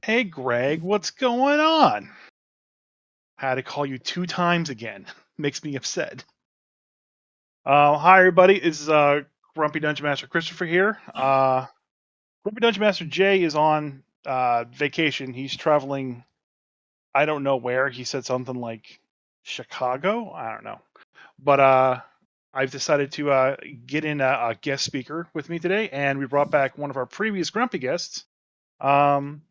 Hey Greg, what's going on? I had to call you 2 times again. Makes me upset. Hi everybody, it's Grumpy Dungeon Master Christopher here. Grumpy Dungeon Master Jay is on vacation. He's traveling, I don't know where. He said something like Chicago. I don't know. But I've decided to get in a guest speaker with me today, and we brought back one of our previous Grumpy guests, um,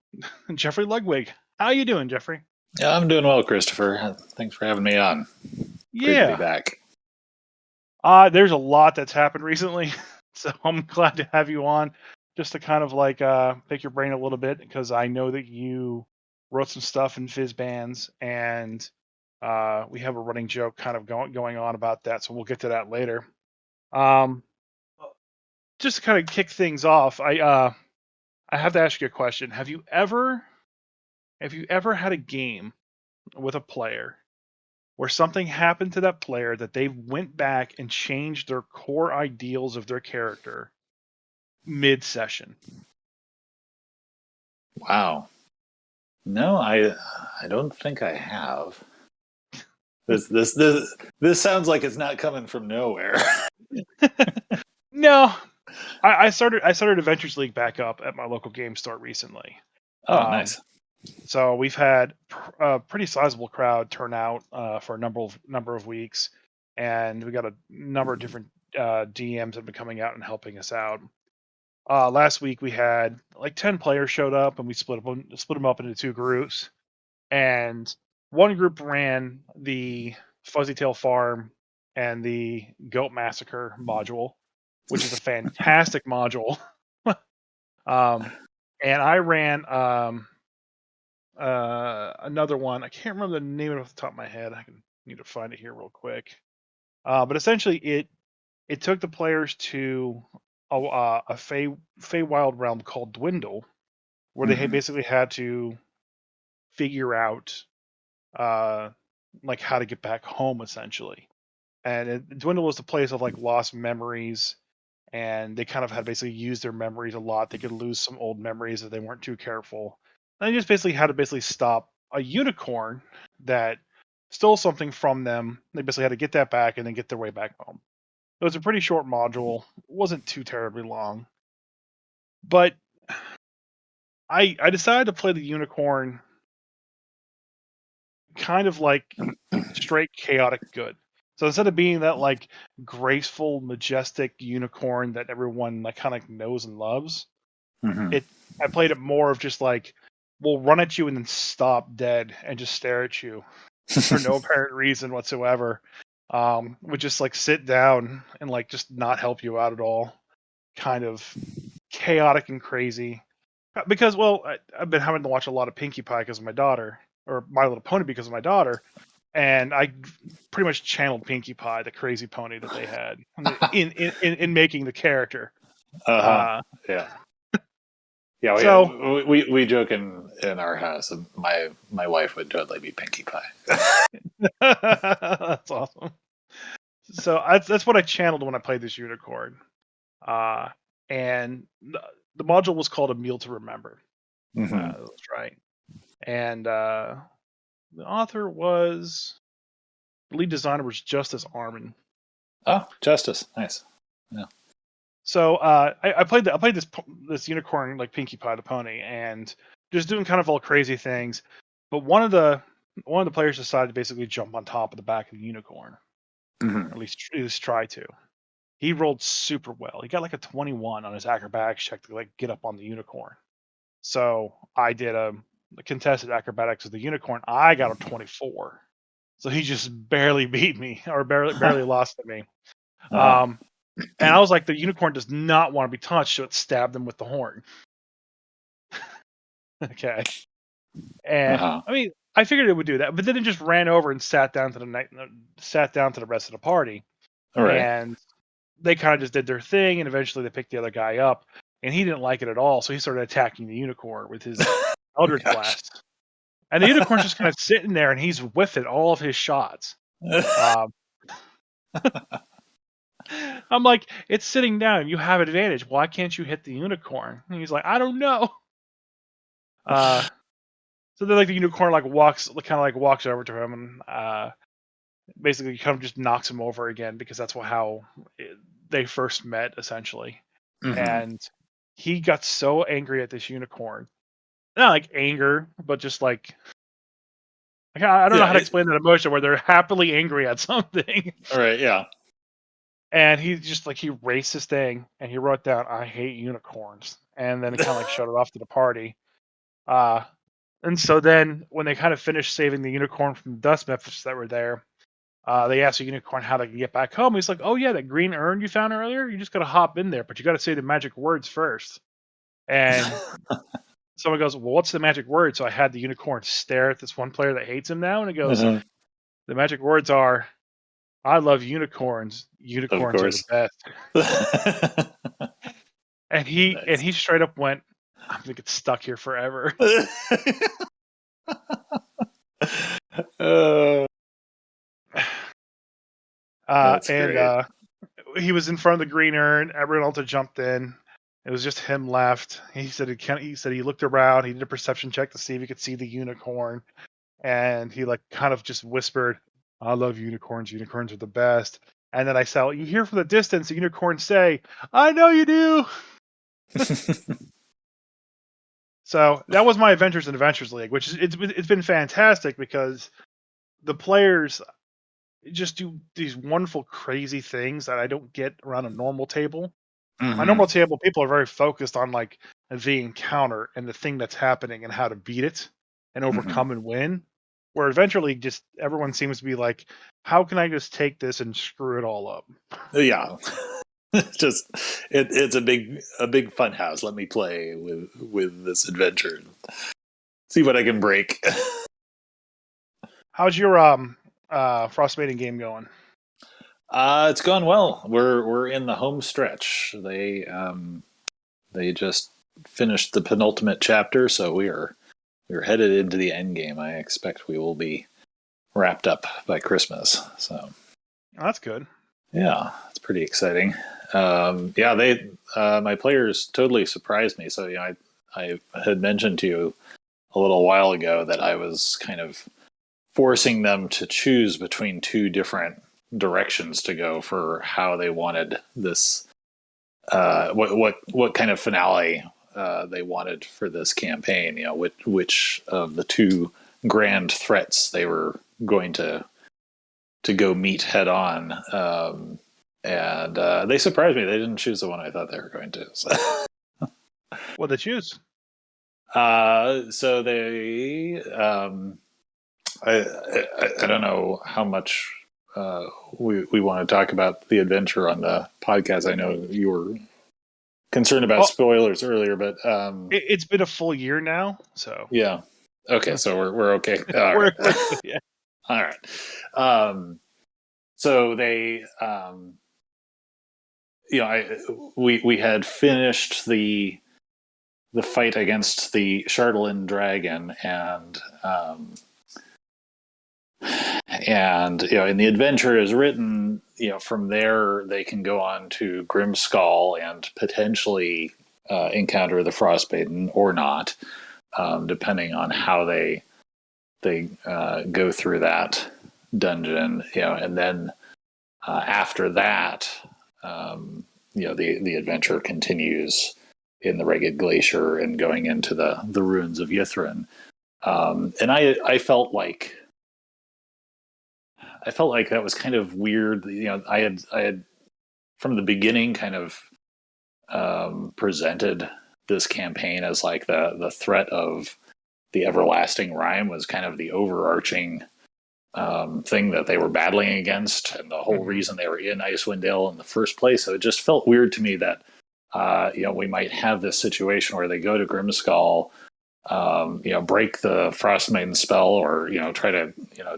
Jeffrey Ludwig. How you doing, Jeffrey? Yeah, I'm doing well, Christopher. Thanks for having me on. Great to be Yeah. back. There's a lot that's happened recently, so I'm glad to have you on, just to kind of like pick your brain a little bit, because I know that you wrote some stuff in Fizban's, and we have a running joke kind of going on about that, so we'll get to that later. Um, just to kind of kick things off, I have to ask you a question. Have you ever had a game with a player where something happened to that player that they went back and changed their core ideals of their character mid-session? Wow. No, I don't think I have. This sounds like it's not coming from nowhere. No, I started Adventures League back up at my local game store recently. Oh, Um, nice. so we've had a pretty sizable crowd turn out for a number of weeks, and we got a number of different DMs that have been coming out and helping us out. Last week we had like 10 players showed up, and we split them up into two groups. And one group ran the Fuzzy Tail Farm and the Goat Massacre module, which is a fantastic module. um, and I ran another one. I can't remember the name of it off the top of my head. I need to find it here real quick. But essentially, it took the players to a Feywild realm called Dwindle, where they Hmm. basically had to figure out uh, like how to get back home, essentially. And Dwindle was the place of like lost memories, and they kind of had to basically use their memories a lot. They could lose some old memories if they weren't too careful. And they just basically had to basically stop a unicorn that stole something from them. They basically had to get that back and then get their way back home. It was a pretty short module. It wasn't too terribly long. But I decided to play the unicorn kind of like straight chaotic good. So instead of being that like graceful, majestic unicorn that everyone like kind of knows and loves, Hmm. it I played it more of just like we'll run at you and then stop dead and just stare at you for no apparent reason whatsoever. Would just like sit down and like just not help you out at all. Kind of chaotic and crazy. Because well, I've been having to watch a lot of Pinkie Pie because of my daughter, or My Little Pony because of my daughter, and I pretty much channeled Pinkie Pie, the crazy pony that they had, in making the character. Uh-huh. Uh, Yeah. Yeah, so we joke in our house. My wife would totally be Pinkie Pie. that's awesome. So that's what I channeled when I played this unicorn. Uh, and the module was called A Meal to Remember. Hmm. That's right. And the author was the lead designer was Justice Armin. Oh, Justice. Nice. Yeah. So I played this unicorn like Pinkie Pie the pony, and just doing kind of all crazy things. But one of the players decided to basically jump on top of the back of the unicorn, or Hmm. at least try to. He rolled super well. He got like a 21 on his acrobatics check to like get up on the unicorn. So I did a contested acrobatics with the unicorn. I got a 24. So he just barely beat me, or barely lost to me. Uh-huh. Um, and I was like, the unicorn does not want to be touched, so it stabbed him with the horn. Okay. And Uh-huh. I mean, I figured it would do that, but then it just ran over and sat down to the rest of the party, All right. and they kind of just did their thing, and eventually they picked the other guy up, and he didn't like it at all, so he started attacking the unicorn with his Eldritch Gosh. Blast, and the unicorn's just kind of sitting there, and he's whiffing all of his shots. Um, I'm like, it's sitting down. You have advantage. Why can't you hit the unicorn? And he's like, I don't know. So then, like, the unicorn walks over to him and basically kind of just knocks him over again because that's how they first met, essentially. Mm-hmm. And he got so angry at this unicorn, not like anger, but just like I don't know Yeah. how to explain that emotion where they're happily angry at something. All right. Yeah. And he just like he raced his thing and he wrote down, "I hate unicorns," and then he kind of like showed it off to the party. Uh, and so then when they kind of finished saving the unicorn from the dust miffs that were there, they asked the unicorn how they could get back home. He's like, "Oh yeah, that green urn you found earlier. You just gotta hop in there, but you gotta say the magic words first." And someone goes, "Well, what's the magic word?" So I had the unicorn stare at this one player that hates him now, and it goes, Uh-huh. "The magic words are, I love unicorns. Of Unicorns are the course. best." And Nice. he straight up went, "I'm gonna get stuck here forever." uh, that's And great. he was in front of the green urn. Everyone else had jumped in. It was just him left. He said he looked around. He did a perception check to see if he could see the unicorn, and he like kind of just whispered, "I love unicorns. Unicorns are the best." And then I saw you hear from the distance the unicorn say, "I know you do." So that was my Adventures in Adventures League, which is it's been fantastic because the players just do these wonderful, crazy things that I don't get around a normal table. My Hmm. normal table, people are very focused on like the encounter and the thing that's happening and how to beat it and Hmm. overcome and win. Where eventually, just everyone seems to be like, "How can I just take this and screw it all up?" Yeah. Just it's a big fun house. Let me play with this adventure. See what I can break. How's your Frostmaiden game going? It's gone well. We're in the home stretch. They just finished the penultimate chapter, so we're headed into the end game. I expect we will be wrapped up by Christmas. So Oh, that's good. yeah, it's pretty exciting. Yeah, they my players totally surprised me. So I had mentioned to you a little while ago that I was kind of forcing them to choose between two different directions to go for how they wanted this what kind of finale they wanted for this campaign. Which of the two grand threats they were going to go meet head on. And they surprised me. They didn't choose the one I thought they were going to. So, What they choose? so they, I don't know how much we want to talk about the adventure on the podcast. I know you were concerned about Oh, spoilers earlier, but it's been a full year now, so yeah. Okay, so we're okay. All we're right, good. Yeah. all right. So they, we had finished the fight against the Chardelin dragon, and in the adventure is written, from there they can go on to Grimskull and potentially encounter the Frostmaiden or not, depending on how they go through that dungeon, and then after that, the adventure continues in the Ragged Glacier and going into the ruins of Yithrin. And I felt like that was kind of weird. I had from the beginning kind of presented this campaign as like the threat of the everlasting rhyme was kind of the overarching thing that they were battling against, and the whole Hmm. reason they were in Icewind Dale in the first place. So it just felt weird to me that we might have this situation where they go to Grimskull, break the Frostmaiden spell, or try to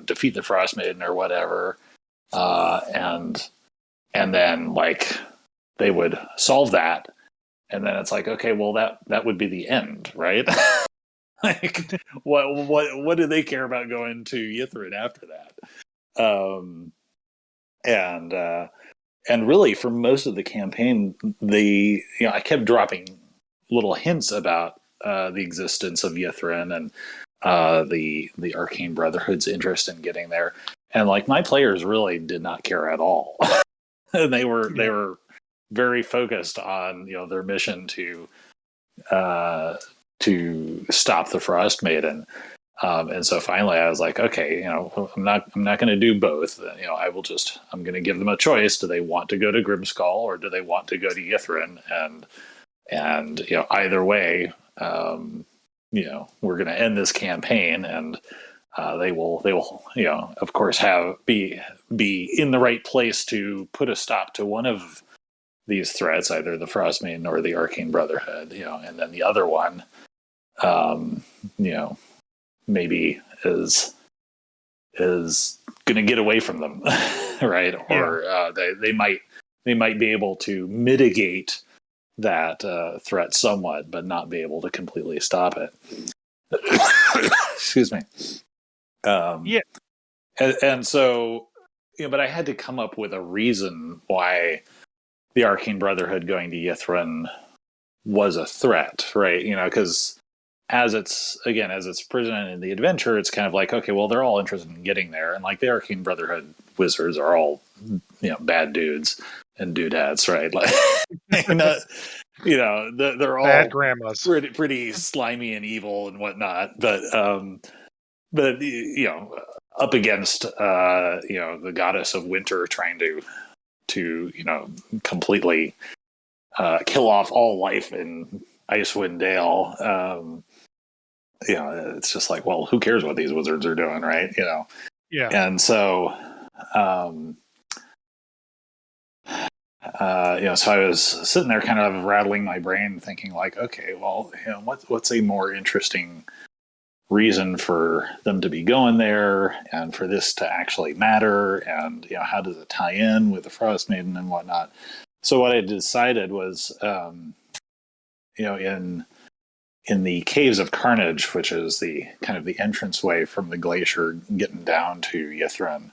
defeat the Frostmaiden or whatever, and then like they would solve that, and then it's like, okay, well that would be the end, right? Like what do they care about going to Yithrin after that? And and really for most of the campaign, I kept dropping little hints about the existence of Yithrin, and the Arcane Brotherhood's interest in getting there, and like my players really did not care at all, and they were very focused on their mission to stop the Frostmaiden. And so finally I was like, okay, I'm not going to do both. I'm going to give them a choice. Do they want to go to Grimskull or do they want to go to Yithrin? And either way, we're going to end this campaign, and they will, of course, be in the right place to put a stop to one of these threats, either the Frostmaiden or the Arcane Brotherhood, and then the other one, maybe is going to get away from them, right? Yeah. Or they might be able to mitigate that threat somewhat, but not be able to completely stop it. Excuse me. Yeah. And so, but I had to come up with a reason why the Arcane Brotherhood going to Yithrin was a threat, right? Because as it's presented in the adventure, it's kind of like, okay, well, they're all interested in getting there, and like the Arcane Brotherhood wizards are all bad dudes and dudettes, right? Like, they're all bad grandmas, pretty slimy and evil and whatnot, but up against the goddess of winter trying to completely kill off all life in Icewind Dale. It's just like, well, who cares what these wizards are doing, right? Yeah. And so, so I was sitting there kind of rattling my brain thinking like, okay, well, what's a more interesting reason for them to be going there and for this to actually matter, and how does it tie in with the Frostmaiden and whatnot? So what I decided was, in the Caves of Carnage, which is the kind of the entranceway from the glacier getting down to Yithrin,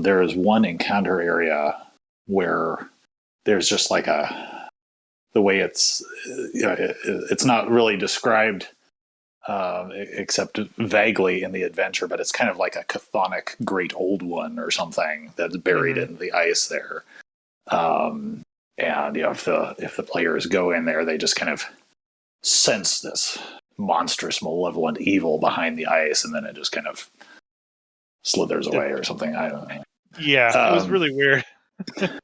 there is one encounter area where there's just like the way it's not really described except vaguely in the adventure, but it's kind of like a chthonic great old one or something that's buried in the ice there. And if the players go in there, they just kind of sense this monstrous, malevolent evil behind the ice, and then it just kind of slithers away or something. I don't know. Yeah, it was really weird. It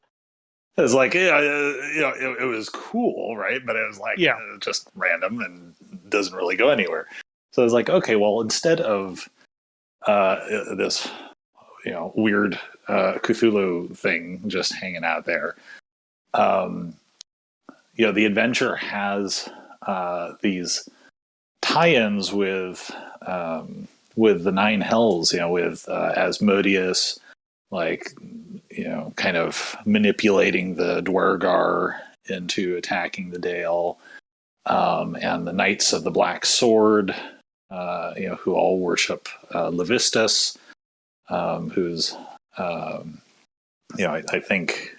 was like, it was cool, right? But it was like just random and doesn't really go anywhere. So I was like, okay, well, instead of this, weird Cthulhu thing just hanging out there, the adventure has these tie-ins with the Nine Hells, with Asmodeus, like, kind of manipulating the Dwergar into attacking the Dale, and the Knights of the Black Sword, who all worship Levistus, who's, I think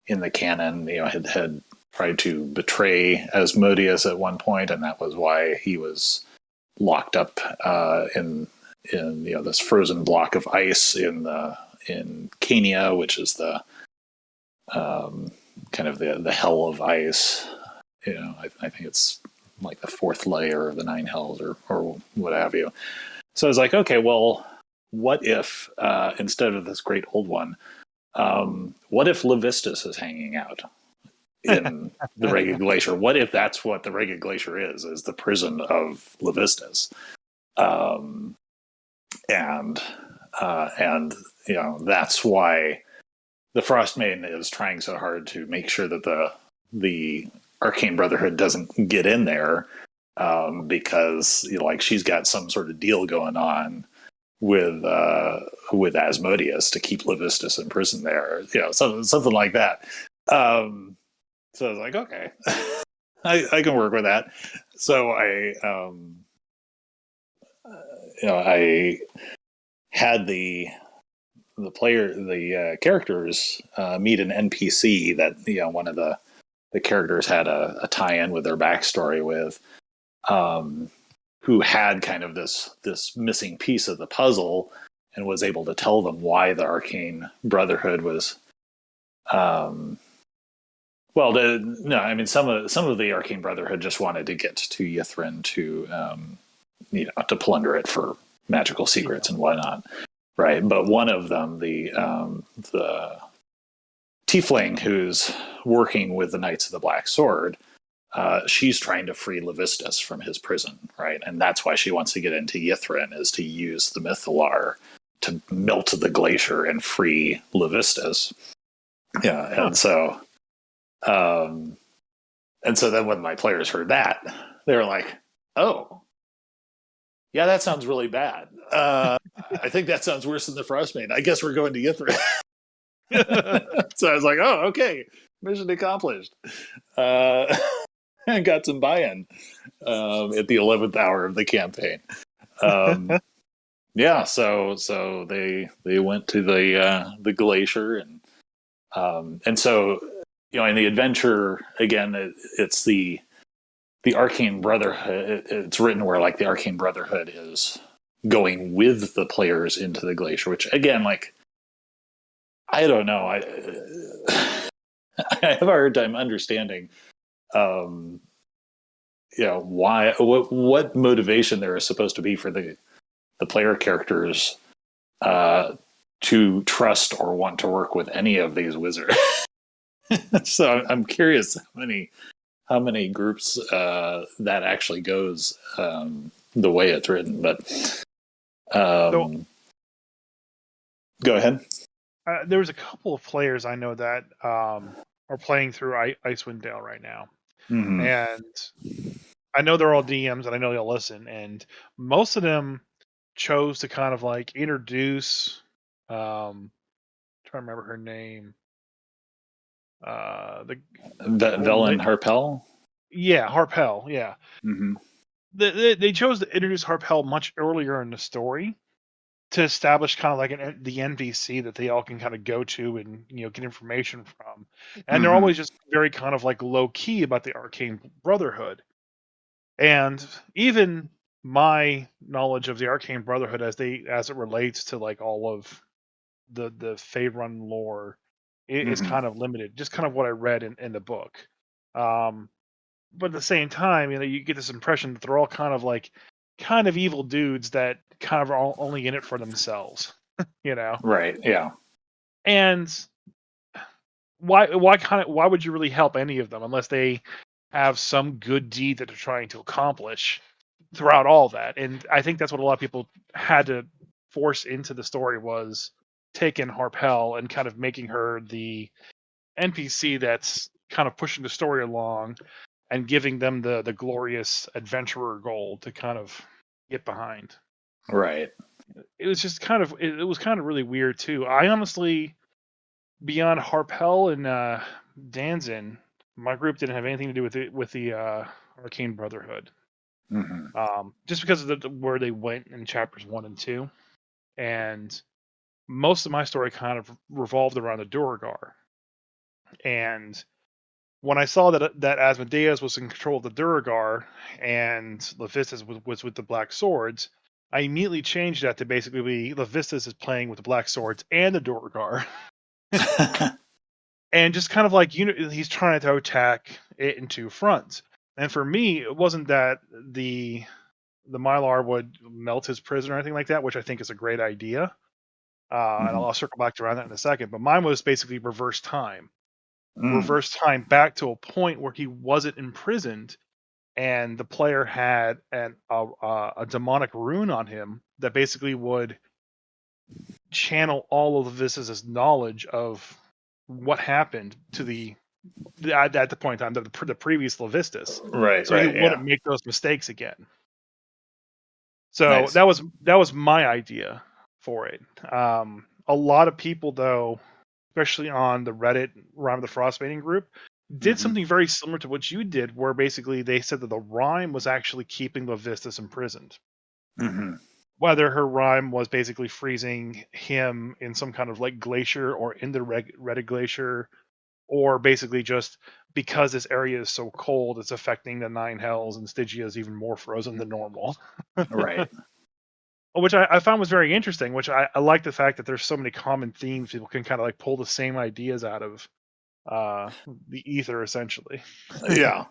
in the canon, had tried to betray Asmodeus at one point, and that was why he was locked up in this frozen block of ice in Cania, which is the kind of the hell of ice. I think it's like the fourth layer of the Nine Hells or what have you. So I was like, okay, well, what if instead of this great old one, what if Levistus is hanging out in the Ragged Glacier? What if that's what the Ragged Glacier is the prison of Levistus? And that's why the Frostmaiden is trying so hard to make sure that the Arcane Brotherhood doesn't get in there, because she's got some sort of deal going on with Asmodeus to keep Levistus in prison there, something like that. So I was like, okay, I can work with that. So I had the characters meet an NPC that one of the characters had a tie-in with their backstory with, who had kind of this missing piece of the puzzle and was able to tell them why the Arcane Brotherhood was. No, I mean some of the Arcane Brotherhood just wanted to get to Yithrin to to plunder it for magical secrets and whatnot, right? But one of them, the Tiefling who's working with the Knights of the Black Sword, she's trying to free Levistus from his prison, right? And that's why she wants to get into Yithrin, is to use the Mythalar to melt the glacier and free Levistus. Yeah, and so then when my players heard that, they were like, "Oh, yeah, that sounds really bad. I think that sounds worse than the Frostmaiden. I guess we're going to Yithrin." So I was like, "Oh, okay, mission accomplished." And got some buy-in at the 11th hour of the campaign. Yeah, so they went to the glacier, and so in the adventure again, it's the Arcane Brotherhood. It's written where like the Arcane Brotherhood is going with the players into the glacier, which again, like, I don't know, I have a hard time understanding why, what motivation there is supposed to be for the player characters to trust or want to work with any of these wizards. So I'm curious how many groups that actually goes the way it's written. But go ahead. There was a couple of players I know that are playing through Icewind Dale right now. Mm-hmm. And I know they're all DMs, and I know they'll listen. And most of them chose to kind of like introduce. Trying to remember her name. Velen Harpel. Yeah, Harpel. Yeah. Mm-hmm. They chose to introduce Harpel much earlier in the story to establish kind of like the NPC that they all can kind of go to and get information from. And they're always just very kind of like low key about the Arcane Brotherhood. And even my knowledge of the Arcane Brotherhood as it relates to like all of the Faerun lore is kind of limited. Just kind of what I read in the book. But at the same time, you get this impression that they're all kind of evil dudes that kind of are all only in it for themselves. Right. Yeah. And why would you really help any of them unless they have some good deed that they're trying to accomplish throughout all that? And I think that's what a lot of people had to force into the story, was taking Harpel and kind of making her the NPC that's kind of pushing the story along and giving them the glorious adventurer goal to kind of get behind. Right. It was just kind of really weird too. I honestly, beyond Harpel and Danzin, my group didn't have anything to do with the Arcane Brotherhood. Just because of where they went in chapters 1 and 2, and most of my story kind of revolved around the Duergar. And when I saw that Asmodeus was in control of the Duergar and Levistus was with the Black Swords, I immediately changed that to basically be Levistus is playing with the Black Swords and the Duergar. And just kind of like, he's trying to attack it in two fronts. And for me, it wasn't that the Mylar would melt his prison or anything like that, which I think is a great idea. And I'll circle back around that in a second. But mine was basically reverse time. Reverse time back to a point where he wasn't imprisoned, and the player had a demonic rune on him that basically would channel all of this knowledge of what happened to at the point in time the previous Levistus, Right. so right. he wouldn't make those mistakes again. So Nice. that was my idea for it. A lot of people, though, especially on the Reddit Rhyme of the Frostmaiden group, did something very similar to what you did, where basically they said that the rhyme was actually keeping Levistus imprisoned. Whether her rhyme was basically freezing him in some kind of like glacier or in the Reddit glacier, or basically just because this area is so cold, it's affecting the Nine Hells, and Stygia is even more frozen than normal. Right. Which I found was very interesting. Which I like the fact that there's so many common themes people can kind of like pull the same ideas out of the ether, essentially. Yeah.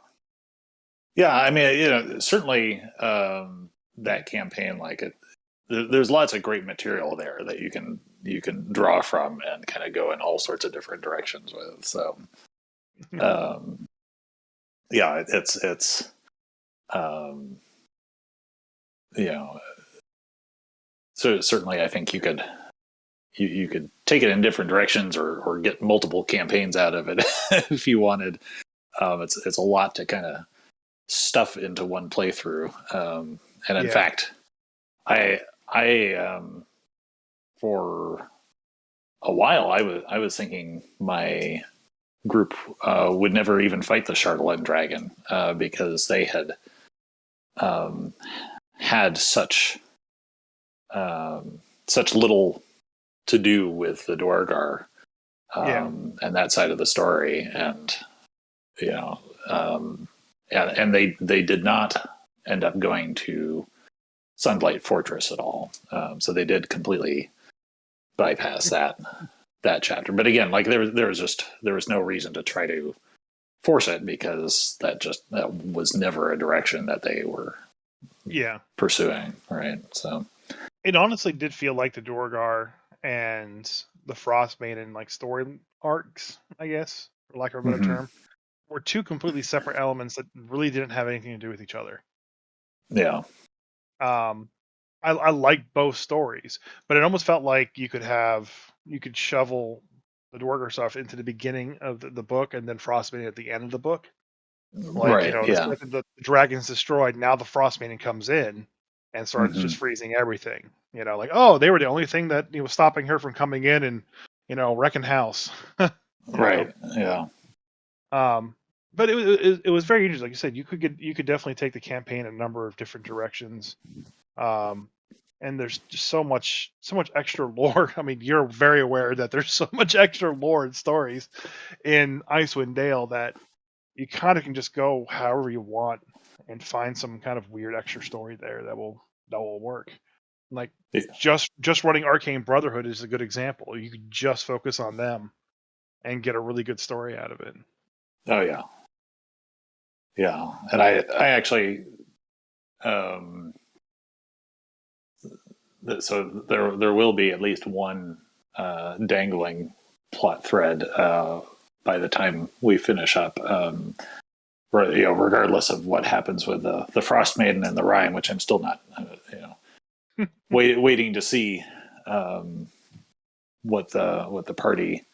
Yeah. I mean, certainly that campaign, like there's lots of great material there that you can draw from and kind of go in all sorts of different directions with. So, um, yeah, it's um, you know, so certainly I think you could take it in different directions or get multiple campaigns out of it if you wanted. It's a lot to kind of stuff into one playthrough. And in Yeah. fact, I for a while I was thinking my group would never even fight the Charlotte Dragon because they had had such little to do with the Dorgar Yeah. and that side of the story, and you know, and they did not end up going to Sunblight Fortress at all. So they did completely bypass that chapter. But again, like there was no reason to try to force it because that was never a direction that they were Yeah. pursuing, right? So It honestly did feel like the Dorgar and the Frostmaiden like story arcs, I guess, for lack of a better mm-hmm. term, were two completely separate elements that really didn't have anything to do with each other. Yeah. I like both stories, but it almost felt like you could shovel the Dorgar stuff into the beginning of the book and then Frostmaiden at the end of the book. Like, Right. the Yeah. second the dragon's destroyed, now the Frostmaiden comes in and starts Mm-hmm. just freezing everything. Like, oh, they were the only thing that was stopping her from coming in and wrecking house. you know. Right. Yeah. Um, but it was very interesting. Like you said, you could definitely take the campaign in a number of different directions. Um, and there's just so much extra lore. I mean, you're very aware that there's so much extra lore and stories in Icewind Dale that you kind of can just go however you want and find some kind of weird extra story there that will work. Like Yeah. just running Arcane Brotherhood is a good example. You could just focus on them and get a really good story out of it. Oh yeah. Yeah. And I actually um so there will be at least one dangling plot thread by the time we finish up. Regardless of what happens with the Frost Maiden and the Rhyme, which I'm still not, waiting to see what the party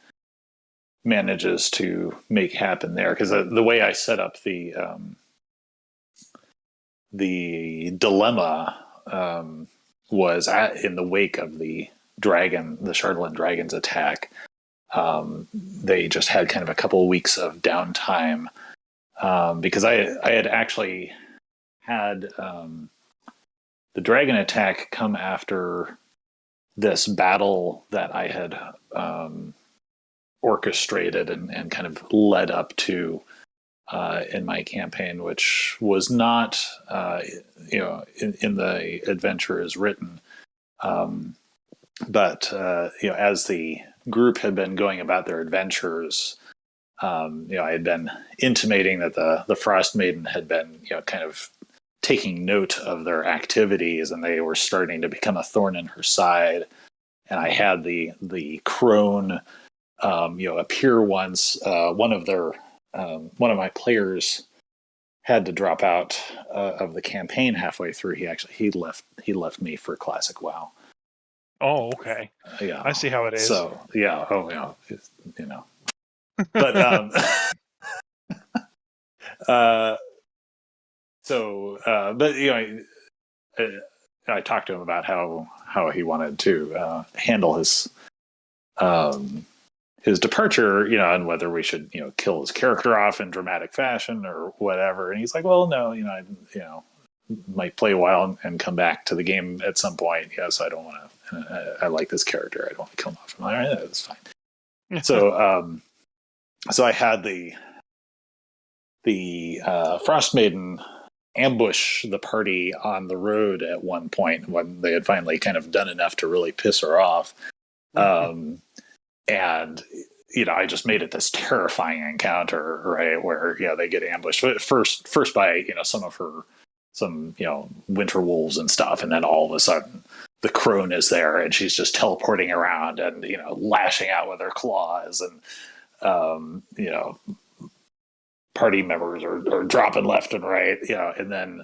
manages to make happen there. Because the way I set up the dilemma was in the wake of the Shardland Dragon's attack. They just had kind of a couple of weeks of downtime because I had actually had the dragon attack come after this battle that I had orchestrated and kind of led up to in my campaign, which was not, in the adventure as written. But as the group had been going about their adventures, I had been intimating that the Frostmaiden had been, kind of taking note of their activities, and they were starting to become a thorn in her side. And I had the crone, appear once. One of my players had to drop out of the campaign halfway through. He left me for Classic WoW. Oh, okay. Yeah, I see how it is. So yeah, but but I talked to him about how he wanted to handle his departure, and whether we should, kill his character off in dramatic fashion or whatever. And he's like, well, no, I might play a while and come back to the game at some point. Yes, I don't want to. I like this character. I don't want to kill him off. I'm like, all right, that's fine. So, so I had the Frostmaiden ambush the party on the road at one point when they had finally kind of done enough to really piss her off. And I just made it this terrifying encounter, right, where they get ambushed first by some winter wolves and stuff, and then all of a sudden the crone is there and she's just teleporting around and lashing out with her claws, and party members are dropping left and right, and then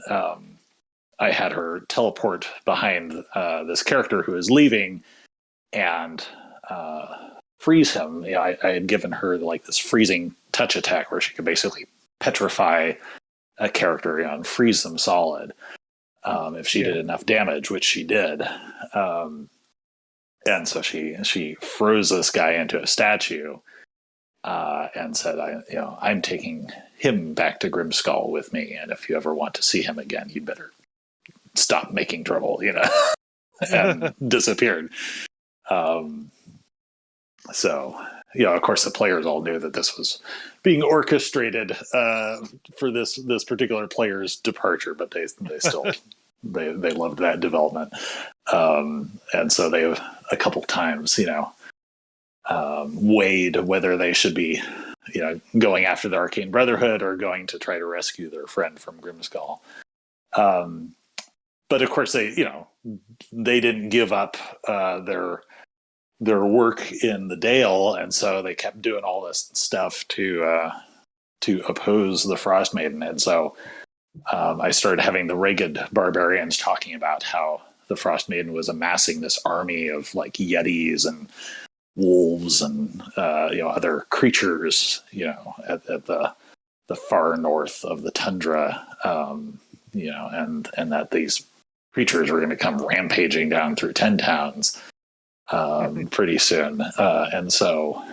I had her teleport behind this character who is leaving and freeze him. I had given her like this freezing touch attack where she could basically petrify a character and freeze them solid if she did enough damage, which she did. And so she froze this guy into a statue and said, I'm taking him back to Grimskull with me, and if you ever want to see him again, you'd better stop making trouble, and disappeared. So, of course, the players all knew that this was being orchestrated for this particular player's departure, but they still they loved that development, and so they a couple times, weighed whether they should be, going after the Arcane Brotherhood or going to try to rescue their friend from Grimskull. But of course, they didn't give up their work in the Dale, and so they kept doing all this stuff to oppose the Frostmaiden. And so I started having the Ragged Barbarians talking about how the Frostmaiden was amassing this army of like yetis and wolves and other creatures, at the far north of the tundra, and that these creatures were going to come rampaging down through 10 towns pretty soon, and so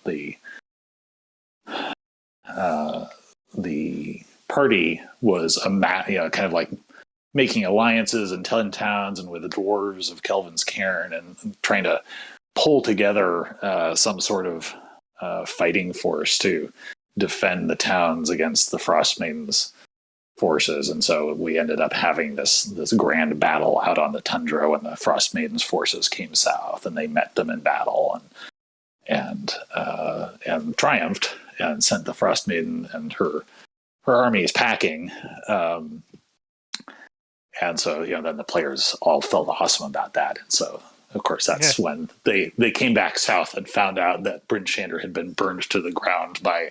the party was kind of like making alliances in 10 towns and with the dwarves of Kelvin's Cairn and trying to pull together some sort of fighting force to defend the towns against the Frostmaiden's forces. And so we ended up having this grand battle out on the tundra when the Frostmaiden's forces came south, and they met them in battle and triumphed and sent the Frostmaiden and her armies packing. And so, then the players all felt awesome about that. And so, of course, that's when they came back south and found out that Bryn Shander had been burned to the ground by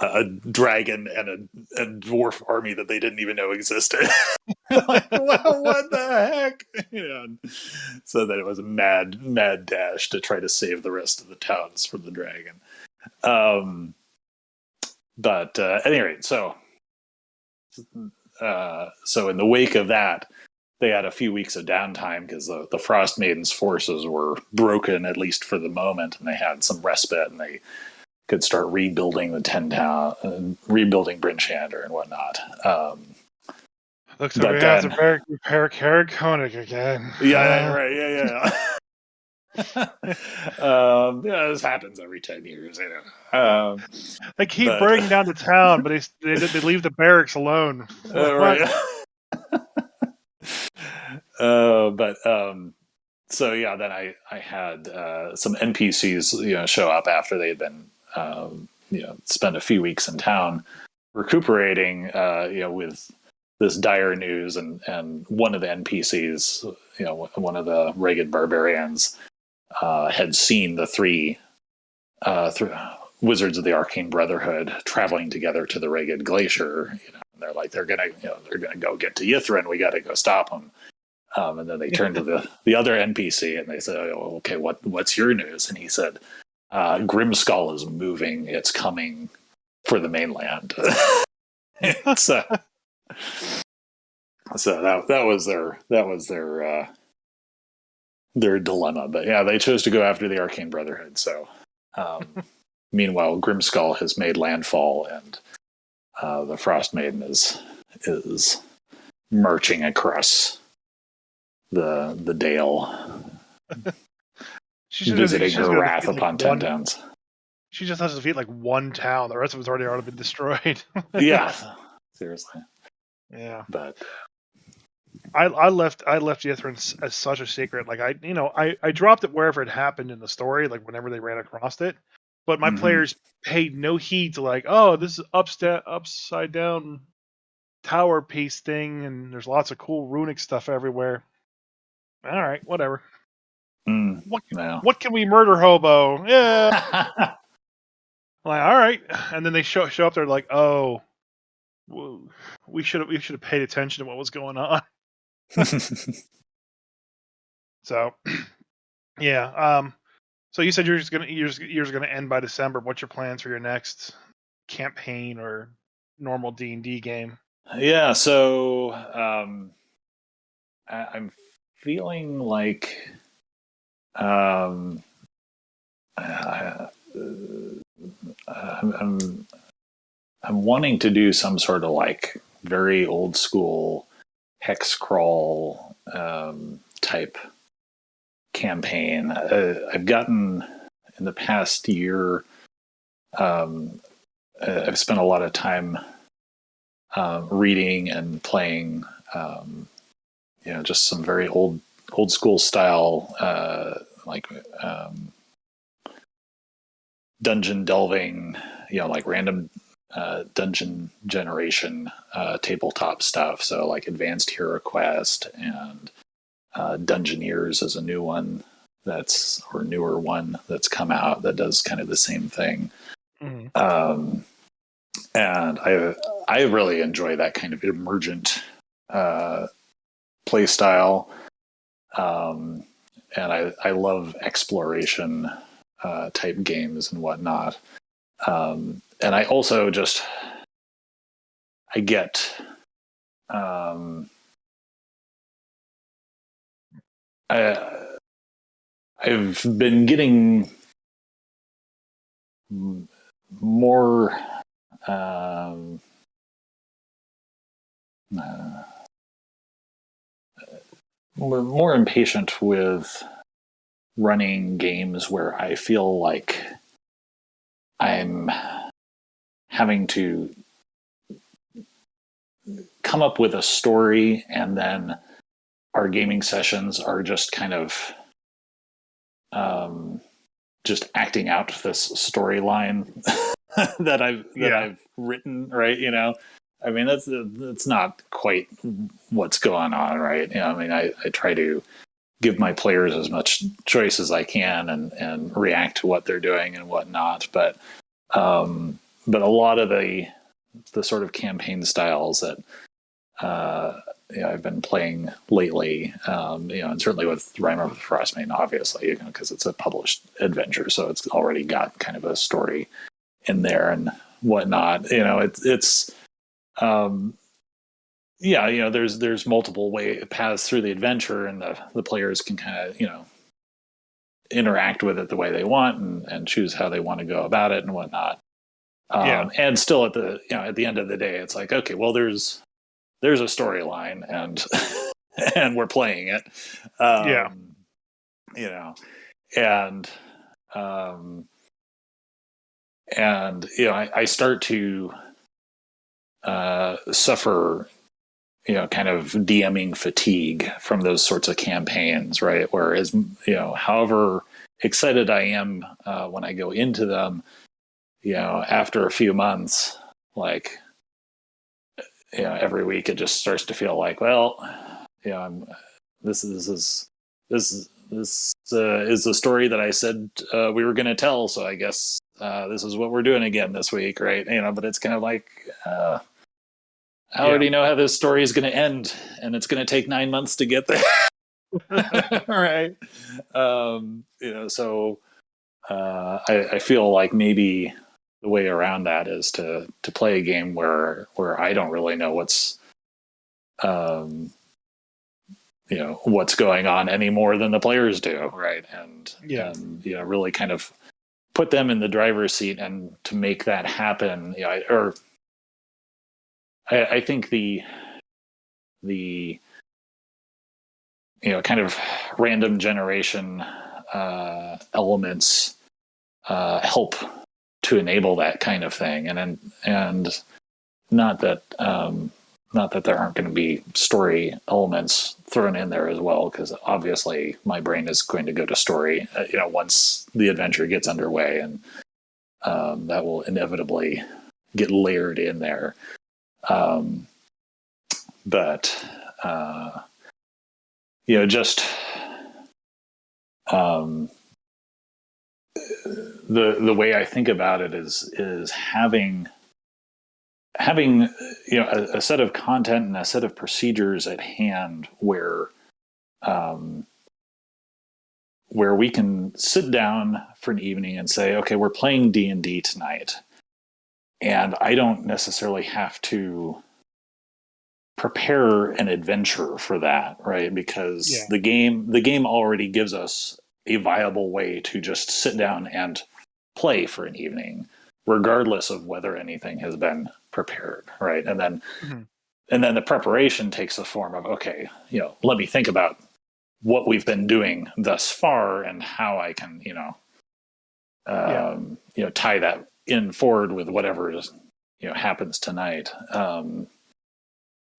a dragon and a dwarf army that they didn't even know existed. Like, well, what the heck? So that it was a mad dash to try to save the rest of the towns from the dragon. But at any rate, so in the wake of that, they had a few weeks of downtime because the Frostmaiden's forces were broken, at least for the moment, and they had some respite, and they could start rebuilding the 10 town, rebuilding Bryn Shander and whatnot. Looks like we have to repair Carrag Koenig again. Yeah, right. This happens every 10 years. They keep bringing down the town, but they leave the barracks alone. Right. So then I had some NPCs show up after they had been spent a few weeks in town recuperating with this dire news, and one of the NPCs, one of the Ragged Barbarians, had seen the three wizards of the Arcane Brotherhood traveling together to the Ragged Glacier. And they're like, they're gonna go get to Yithrin. We got to go stop them. And then they turned to the other NPC and they said, oh, okay, what's your news? And he said, Grimskull is moving. It's coming for the mainland. So that was their dilemma. But yeah, they chose to go after the Arcane Brotherhood. So meanwhile, Grimskull has made landfall, and the Frostmaiden is marching across the Dale, visiting her wrath upon 10 towns. She just has to defeat like one town. The rest of it's already been destroyed. Yeah, seriously. Yeah. But I left Ythrun as such a secret. Like I dropped it wherever it happened in the story, like whenever they ran across it. But my mhm. players paid no heed to like, oh, this is upside down tower piece thing, and there's lots of cool runic stuff everywhere. All right, whatever. What No. what can we murder hobo? Yeah. I'm like, all right, and then they show up there like, oh, we should have paid attention to what was going on. So yeah. So you said you're just gonna end by December. What's your plans for your next campaign or normal D&D game? Yeah, so I'm feeling like um, uh, I'm I'm wanting to do some sort of like very old school hex crawl type campaign. I've gotten in the past year. Um, I've spent a lot of time reading and playing. Just some very old school style, like dungeon delving, like random dungeon generation tabletop stuff. So like Advanced Hero Quest and Dungeoneers is a new one or newer one that's come out that does kind of the same thing. Mm. And I really enjoy that kind of emergent play style. And I love exploration type games and whatnot. And I also I get I've been getting more um, uh, more impatient with running games where I feel like I'm having to come up with a story and then our gaming sessions are just kind of just acting out this storyline that I've written, right? I mean that's not quite what's going on, right? I mean I try to give my players as much choice as I can and react to what they're doing and whatnot, but a lot of the sort of campaign styles that I've been playing lately, and certainly with Rhymer with Frostmaiden, obviously, because it's a published adventure, so it's already got kind of a story in there and whatnot. It's there's multiple paths through the adventure, and the players can kind of interact with it the way they want and choose how they want to go about it and whatnot. And still at the end of the day, it's like, okay, well, there's a storyline and and we're playing it. Um, you know, and I start to suffer, kind of DMing fatigue from those sorts of campaigns, right? Whereas, however excited I am when I go into them, after a few months, like, every week it just starts to feel like, well, this is the story that I said we were going to tell. So I guess this is what we're doing again this week, right? But it's kind of like I already know how this story is going to end, and it's going to take 9 months to get there. Right? So I feel like maybe the way around that is to play a game where I don't really know what's what's going on any more than the players do, right? And really kind of put them in the driver's seat, and to make that happen, I think the kind of random generation elements help to enable that kind of thing, and not that not that there aren't going to be story elements thrown in there as well, because obviously my brain is going to go to story, once the adventure gets underway, and that will inevitably get layered in there. But just the way I think about it is having a set of content and a set of procedures at hand where we can sit down for an evening and say, okay, we're playing D&D tonight, and I don't necessarily have to prepare an adventure for that, right? Because the game already gives us a viable way to just sit down and play for an evening, regardless of whether anything has been prepared, right? And then the preparation takes the form of, okay, let me think about what we've been doing thus far and how I can, tie that in forward with whatever happens tonight.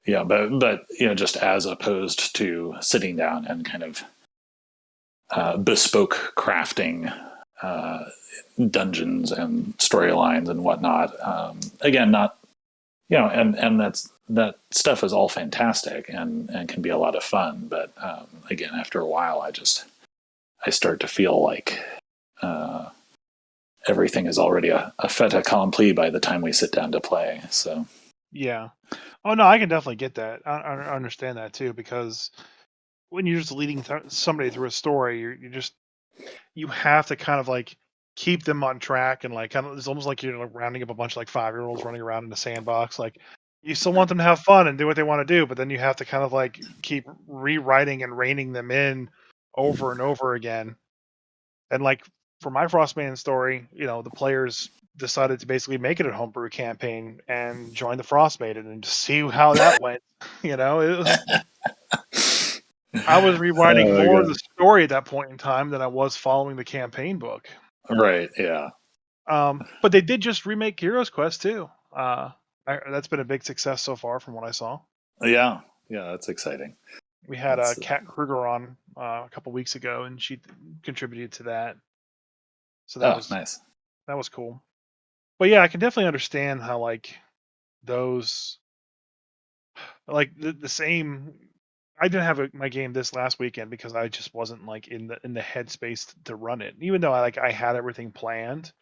But just as opposed to sitting down and kind of bespoke crafting dungeons and storylines and whatnot. Again, not and that stuff is all fantastic and can be a lot of fun. But again, after a while, I start to feel like everything is already a fait accompli by the time we sit down to play. So yeah. Oh no, I can definitely get that. I understand that too, because when you're just leading somebody through a story, you have to kind of like keep them on track, and like kind of it's almost like you're like rounding up a bunch of like 5-year-olds running around in a sandbox. Like you still want them to have fun and do what they want to do, but then you have to kind of like keep rewriting and reining them in over and over again. And like for my Frostmaiden story, the players decided to basically make it a homebrew campaign and join the Frostmaiden and just see how that went. It was, I was rewriting more of the story at that point in time than I was following the campaign book. Right, yeah. But they did just remake Heroes Quest too. That's been a big success so far from what I saw. Yeah, that's exciting. We had Kat Kruger on a couple weeks ago, and she contributed to that. So that was nice. That was cool. But yeah, I can definitely understand how like those like the same. I didn't have my game this last weekend because I just wasn't like in the headspace to run it. Even though I had everything planned,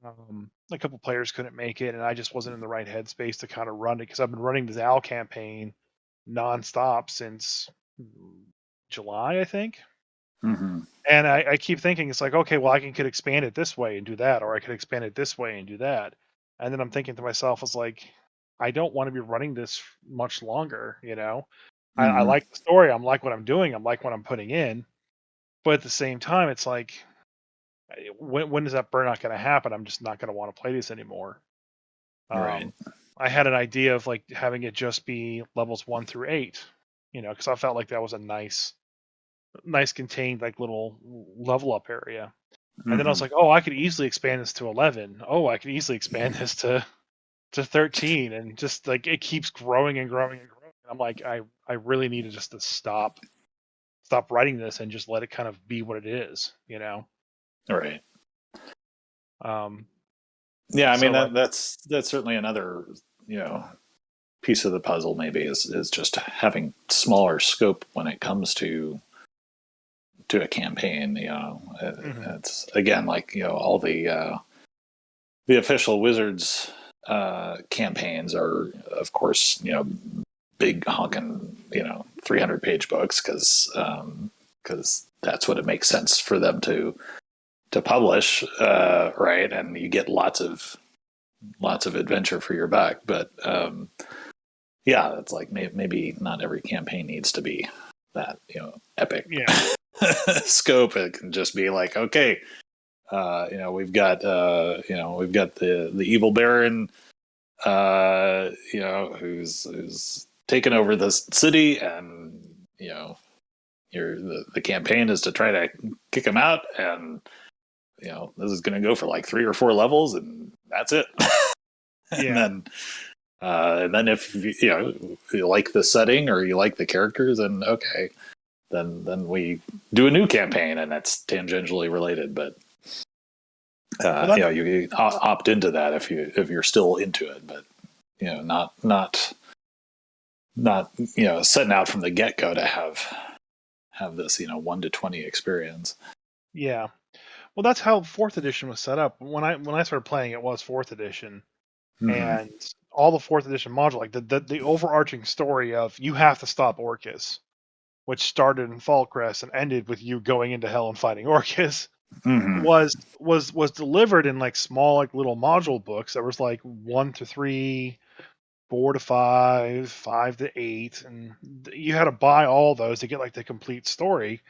a couple players couldn't make it, and I just wasn't in the right headspace to kind of run it because I've been running the Zal campaign nonstop since July, I think. Mm-hmm. And I keep thinking it's like, okay, well, could expand it this way and do that, or I could expand it this way and do that. And then I'm thinking to myself, it's like, I don't want to be running this much longer, I Mm-hmm. like the story, I like what I'm doing, I like what I'm putting in, but at the same time, it's like, when is that burnout going to happen? I'm just not going to want to play this anymore. Right. I had an idea of like having it just be levels 1 through 8, because I felt like that was a nice contained like little level up area. And then I was Mm-hmm. like, oh, I could easily expand this to 11. Oh, I could easily expand this to 13, and just like it keeps growing and growing and growing. I'm like, I really need to stop writing this and just let it kind of be what it is, Right. Um, Yeah, I mean so like, that's certainly another piece of the puzzle. Maybe is just having smaller scope when it comes to a campaign. It's again like all the official Wizards campaigns are, of course, big honking 300-page books because that's what it makes sense for them to publish, right? And you get lots of adventure for your buck. But yeah, it's like maybe not every campaign needs to be that epic yeah, scope. It can just be like, okay, we've got the evil baron, who's taken over this city, and the campaign is to try to kick him out, and this is going to go for like 3 or 4 levels, and that's it. and Yeah. then and then if you like the setting or you like the characters, then okay, then we do a new campaign, and that's tangentially related. But Well, that, you opt into that if you're still into it, but not setting out from the get go to have this 1 to 20 experience. yeah. Well, that's how fourth edition was set up. When I started playing, it was fourth edition, Mm-hmm. and all the fourth edition module, like the overarching story of you have to stop Orcus, which started in Fallcrest and ended with you going into hell and fighting Orcus, Mm-hmm. was delivered in like small like little module books that was like 1 to 3, 4 to 5, 5 to 8, and you had to buy all those to get like the complete story.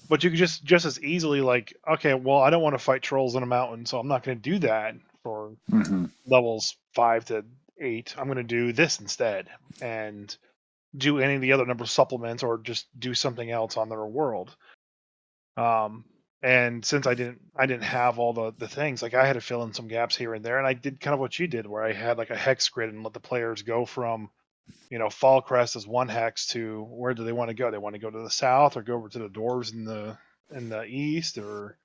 But you could just as easily like, okay, well, I don't want to fight trolls in a mountain, so I'm not going to do that for Mm-hmm. levels 5 to 8. I'm going to do this instead, and do any of the other number of supplements, or just do something else on their world. Um, and since I didn't have all the things, like I had to fill in some gaps here and there, and I did kind of what you did, where I had like a hex grid and let the players go from, Fallcrest as one hex to where do they want to go? They want to go to the south, or go over to the dwarves in the east, or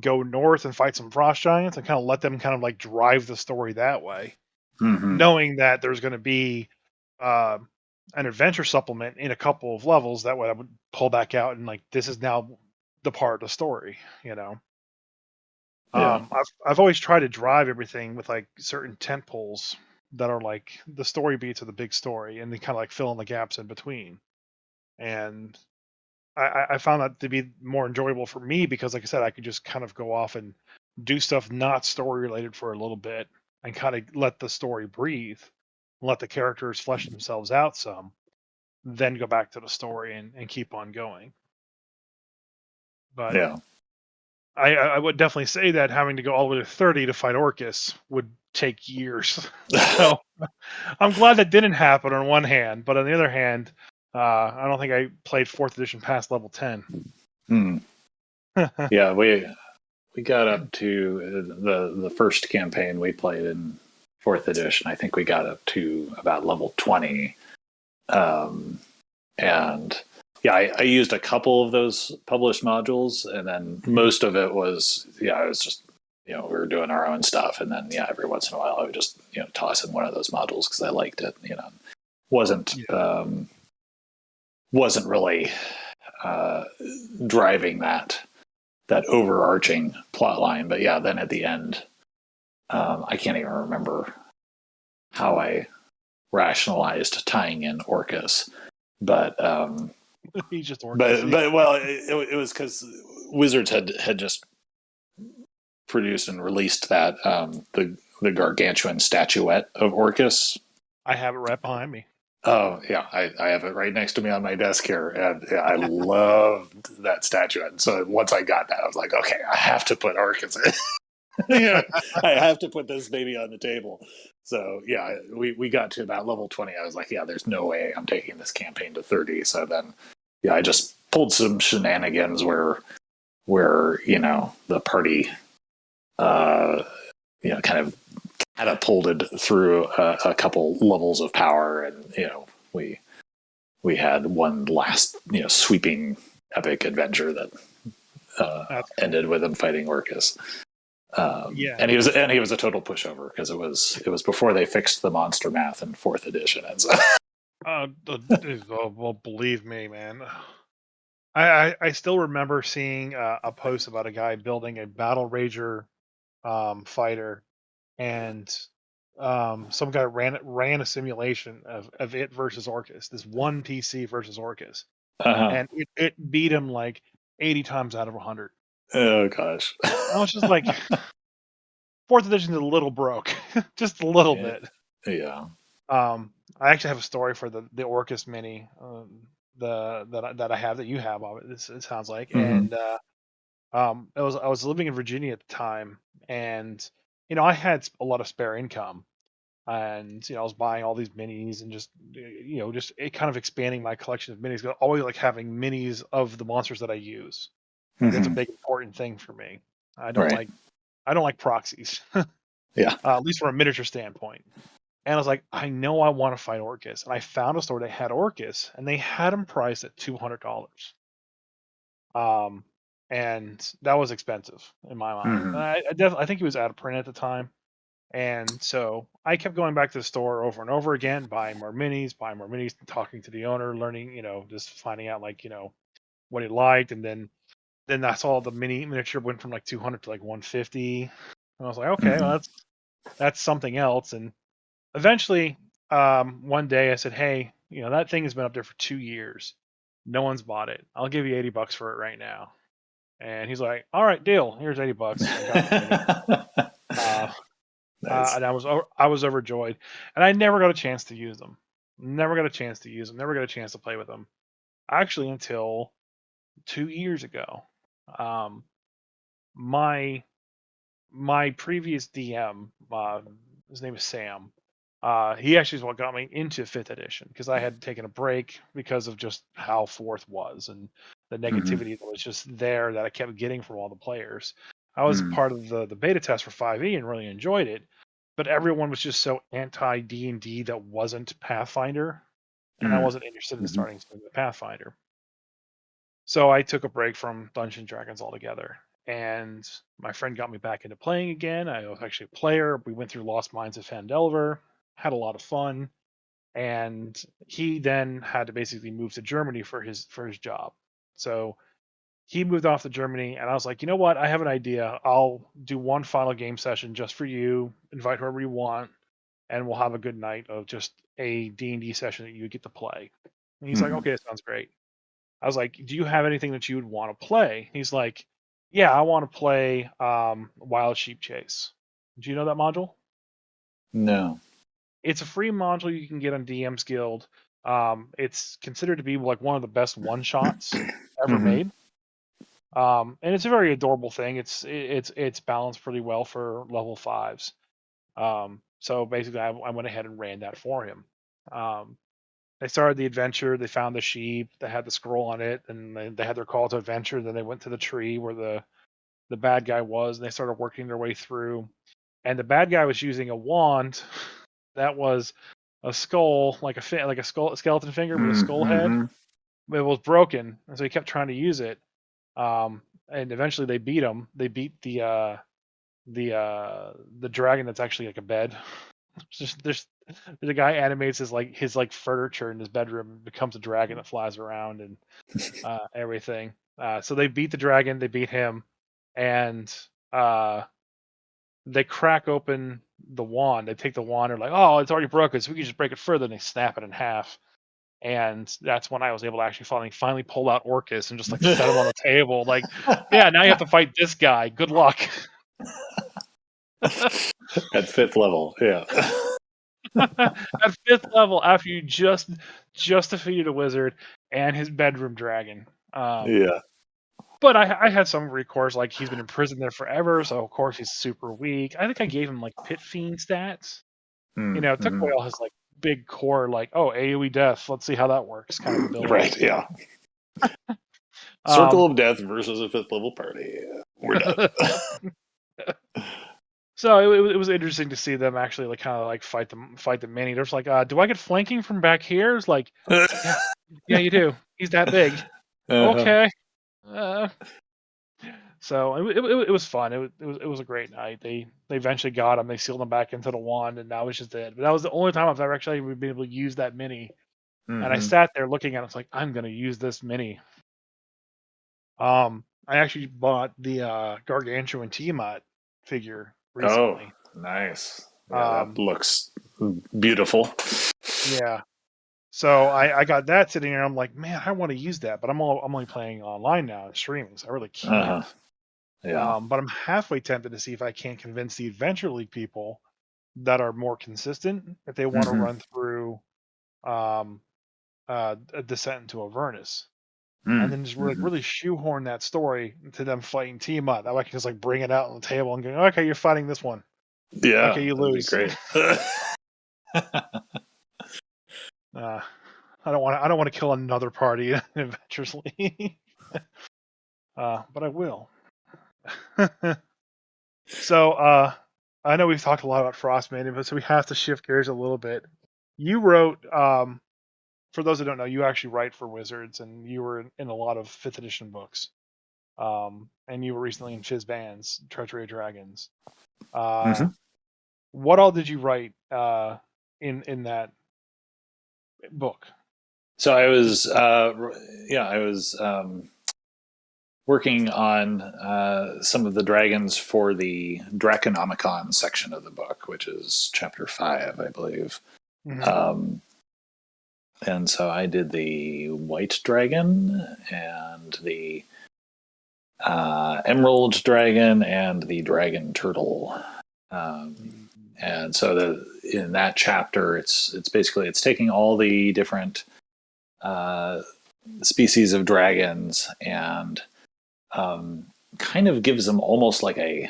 go north and fight some frost giants, and kind of let them kind of like drive the story that way, Mm-hmm. knowing that there's going to be uh, an adventure supplement in a couple of levels. That way, I would pull back out and like, this is now the part of the story. You know, Yeah. I've always tried to drive everything with like certain tent poles that are like the story beats of the big story, and they kind of like fill in the gaps in between. And I found that to be more enjoyable for me because, like I said, I could just kind of go off and do stuff not story related for a little bit, and kind of let the story breathe, let the characters flesh themselves out some, then go back to the story and keep on going. But Yeah. I would definitely say that having to go all the way to 30 to fight Orcus would take years. So I'm glad that didn't happen on one hand, but on the other hand, I don't think I played fourth edition past level 10. Hmm. Yeah, we got up to the first campaign we played in fourth edition. I think we got up to about level 20. And yeah, I used a couple of those published modules, and then most of it was it was just we were doing our own stuff, and then every once in a while I would just toss in one of those modules because I liked it. Wasn't Yeah. wasn't really uh, driving that overarching plot line, but yeah, then at the end, I can't even remember how I rationalized tying in Orcus, but He's just Orcus. well, it was because Wizards had just produced and released that the gargantuan statuette of Orcus. I have it right behind me. Oh yeah, I have it right next to me on my desk here, and yeah, I loved that statuette. And so once I got that, I was like, okay, I have to put Orcus in. I have to put this baby on the table. So yeah, we got to about level 20. I was like, yeah, there's no way I'm taking this campaign to 30. So then I just pulled some shenanigans where the party kind of catapulted through a couple levels of power, and we had one last sweeping epic adventure that That's cool. ended with him fighting Orcus. Yeah. And he was a total pushover because it was before they fixed the monster math in fourth edition, and so Well, believe me, man. I still remember seeing a post about a guy building a Battle Rager fighter, and some guy ran a simulation of it versus Orcus, this one PC versus Orcus, uh-huh. and it beat him like 80 times out of 100. Oh gosh. I was just like, fourth edition's a little broke, just a little Yeah. bit. Yeah. I actually have a story for the Orcus mini, that I have, that you have of it. It sounds like, Mm-hmm. and I was living in Virginia at the time, and I had a lot of spare income, and I was buying all these minis, and just it kind of expanding my collection of minis. But always like having minis of the monsters that I use. Like that's a Mm-hmm. big important thing for me. I don't Right. like I don't like proxies, Yeah. at least from a miniature standpoint. And I was like, I know I want to fight Orcus, and I found a store that had Orcus, and they had him priced at $200. Um, and that was expensive in my mind. Mm-hmm. I think he was out of print at the time. And so I kept going back to the store over and over again, buying more minis, talking to the owner, learning, just finding out like, what he liked. And then I saw the miniature went from like 200 to like 150. And I was like, okay, Mm-hmm. well, that's something else. And eventually, one day I said, hey, that thing has been up there for 2 years. No one's bought it. I'll give you $80 for it right now. And he's like, all right, deal. Here's $80. I got the mini. Uh, Nice. and I was overjoyed, and I never got a chance to use them. Never got a chance to use them. Never got a chance to play with them. Actually, until 2 years ago, um, my my previous DM, his name is Sam. He actually is what got me into fifth edition because I had taken a break because of just how fourth was and the Mm-hmm. negativity that was just there that I kept getting from all the players. I was Mm-hmm. part of the beta test for 5e and really enjoyed it, but everyone was just so anti D&D that wasn't Pathfinder, and I wasn't interested in Mm-hmm. starting something with Pathfinder. So I took a break from Dungeons and Dragons altogether. And my friend got me back into playing again. I was actually a player. We went through Lost Mines of Fandelver, had a lot of fun. And he then had to basically move to Germany for his job. So he moved off to Germany, and I was like, you know what? I have an idea. I'll do one final game session just for you. Invite whoever you want, and we'll have a good night of just a D&D session that you get to play. And he's like, Mm-hmm. okay, that sounds great. I was like, do you have anything that you would want to play? He's like, yeah, I want to play Wild Sheep Chase. Do you know that module? No. It's a free module you can get on DM's Guild. It's considered to be like one of the best one shots ever Mm-hmm. made. And it's a very adorable thing. It's balanced pretty well for level fives. So basically, I went ahead and ran that for him. Um, they started the adventure. They found the sheep. They had the scroll on it, and they had their call to adventure. Then they went to the tree where the bad guy was, and they started working their way through. And the bad guy was using a wand that was a skull, like a skeleton finger with a skull head. Mm-hmm. It was broken, and so he kept trying to use it. And eventually they beat him. They beat the dragon that's actually like a bed. There's the guy animates his furniture in his bedroom and becomes a dragon that flies around and everything. So they beat the dragon, they beat him, and uh, they crack open the wand. They take the wand. They're like, "Oh, it's already broken, so we can just break it further." And they snap it in half. And that's when I was able to actually finally pull out Orcus and just like set him on the table. Like, yeah, now you have to fight this guy. Good luck. At fifth level, yeah. At fifth level, after you just defeated a wizard and his bedroom dragon. Yeah. But I had some recourse, like he's been in prison there forever, so of course he's super weak. I think I gave him like pit fiend stats. Took Mm-hmm. away all his like big core, like, oh, AoE death, let's see how that works kind of Right, abilities. yeah. Circle Um of Death versus a fifth level party. We're done. so it was interesting to see them actually like kind of like fight the mini. There's like, do I get flanking from back here? It's like, yeah, yeah, you do. He's that big. Uh-huh. Okay. Uh, so it was fun. It was a great night. They eventually got him. They sealed him back into the wand, and that was just it. But that was the only time I've ever actually been able to use that mini. And I Mm-hmm. sat there looking at it. It's like, I'm gonna use this mini. I actually bought the Gargantuan Tiamat figure Oh, recently. nice. Yeah, that Um, looks beautiful. yeah. So I got that sitting there. I'm like, man, I want to use that, but I'm only playing online now and streaming, so I really Uh-huh. can't. Yeah. But I'm halfway tempted to see if I can't convince the Adventure League people that are more consistent if they want to Mm-hmm. run through um, a Descent into Avernus, and then just Mm-hmm. really shoehorn that story to them fighting Tiamat. That way I can just like bring it out on the table and go, okay, you're fighting this one. Yeah, Okay, you that'd be lose. great. uh, I don't want to kill another party in Adventures League, but I will. So, I know we've talked a lot about Frostmaiden, but so we have to shift gears a little bit. You wrote, for those that don't know, you actually write for Wizards, and you were in a lot of fifth edition books. And you were recently in Fizban's Treasury of Dragons. Uh, Mm-hmm. what all did you write in that book? So I Just was, I was working on some of the dragons for the Draconomicon section of the book, which is chapter 5, I believe. mhm. Um, and so I did the white dragon and the emerald dragon and the dragon turtle. Um, and so in that chapter, it's basically it's taking all the different uh, species of dragons and um, kind of gives them almost like a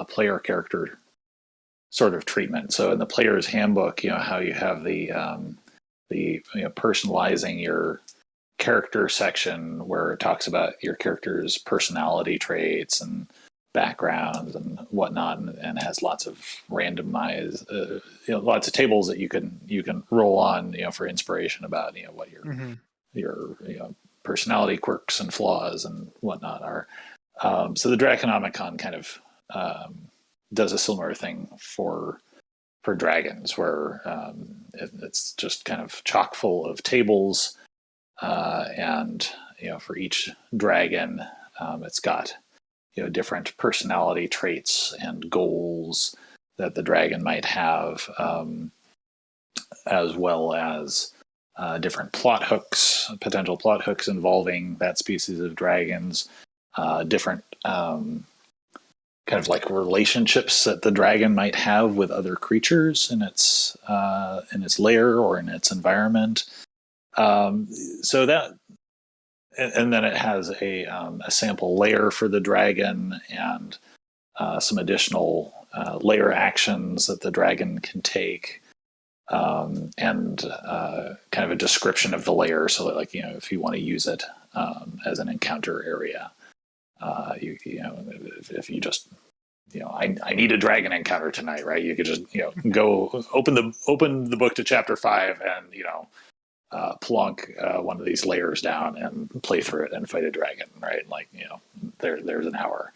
player character sort of treatment. So in the player's handbook, how you have the personalizing your character section where it talks about your character's personality traits and backgrounds and whatnot, and has lots of randomized, lots of tables that you can roll on, for inspiration about what Mhm. your personality quirks and flaws and whatnot are. So the Draconomicon kind of does a similar thing for dragons, where it's just kind of chock full of tables, and for each dragon, it's got different personality traits and goals that the dragon might have, as well as different plot hooks, potential plot hooks involving that species of dragons, different kind of like relationships that the dragon might have with other creatures in its lair or in its environment. So that, and then it has a sample layer for the dragon and some additional layer actions that the dragon can take, and kind of a description of the layer, so that, like, if you want to use it as an encounter area, if you just I need a dragon encounter tonight, right? You could just go open the book to chapter 5 and plunk one of these layers down and play through it and fight a dragon, right? Like, there's an hour,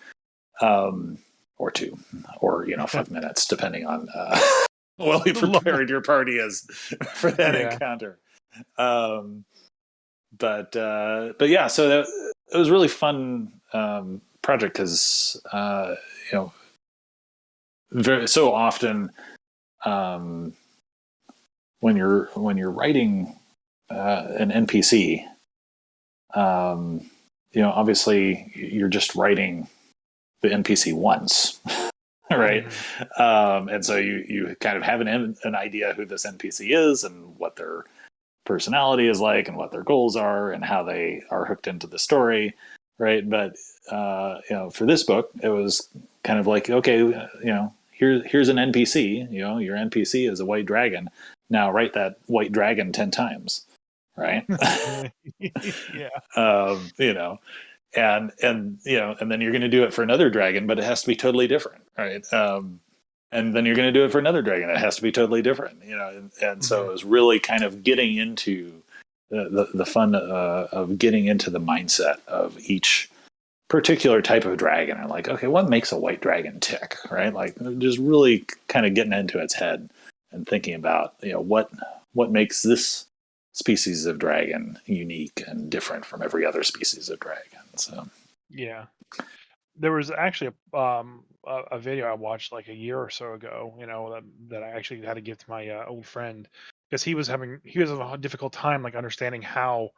or two, or 5 minutes, depending on well prepared your party is for that Yeah. encounter. Um, but yeah, so it was a really fun project, because very so often, um, when you're writing an NPC, obviously you're just writing the NPC once, right? Mhm. And so you kind of have an idea who this NPC is and what their personality is like and what their goals are and how they are hooked into the story, right? But for this book, it was kind of like, okay, here's an NPC. Your NPC is a white dragon. Now write that white dragon 10 times, right? Yeah. um, you know, and then you're going to do it for another dragon, but it has to be totally different, right? And then you're going to do it for another dragon. It has to be totally different, and so Mhm. it was really kind of getting into the fun of getting into the mindset of each particular type of dragon, and like, okay, what makes a white dragon tick, right? Like, just really kind of getting into its head and thinking about what makes this species of dragon unique and different from every other species of dragon. So Yeah. There was actually a video I watched like a year or so ago, that I actually had to give to my old friend, because he was having a difficult time like understanding how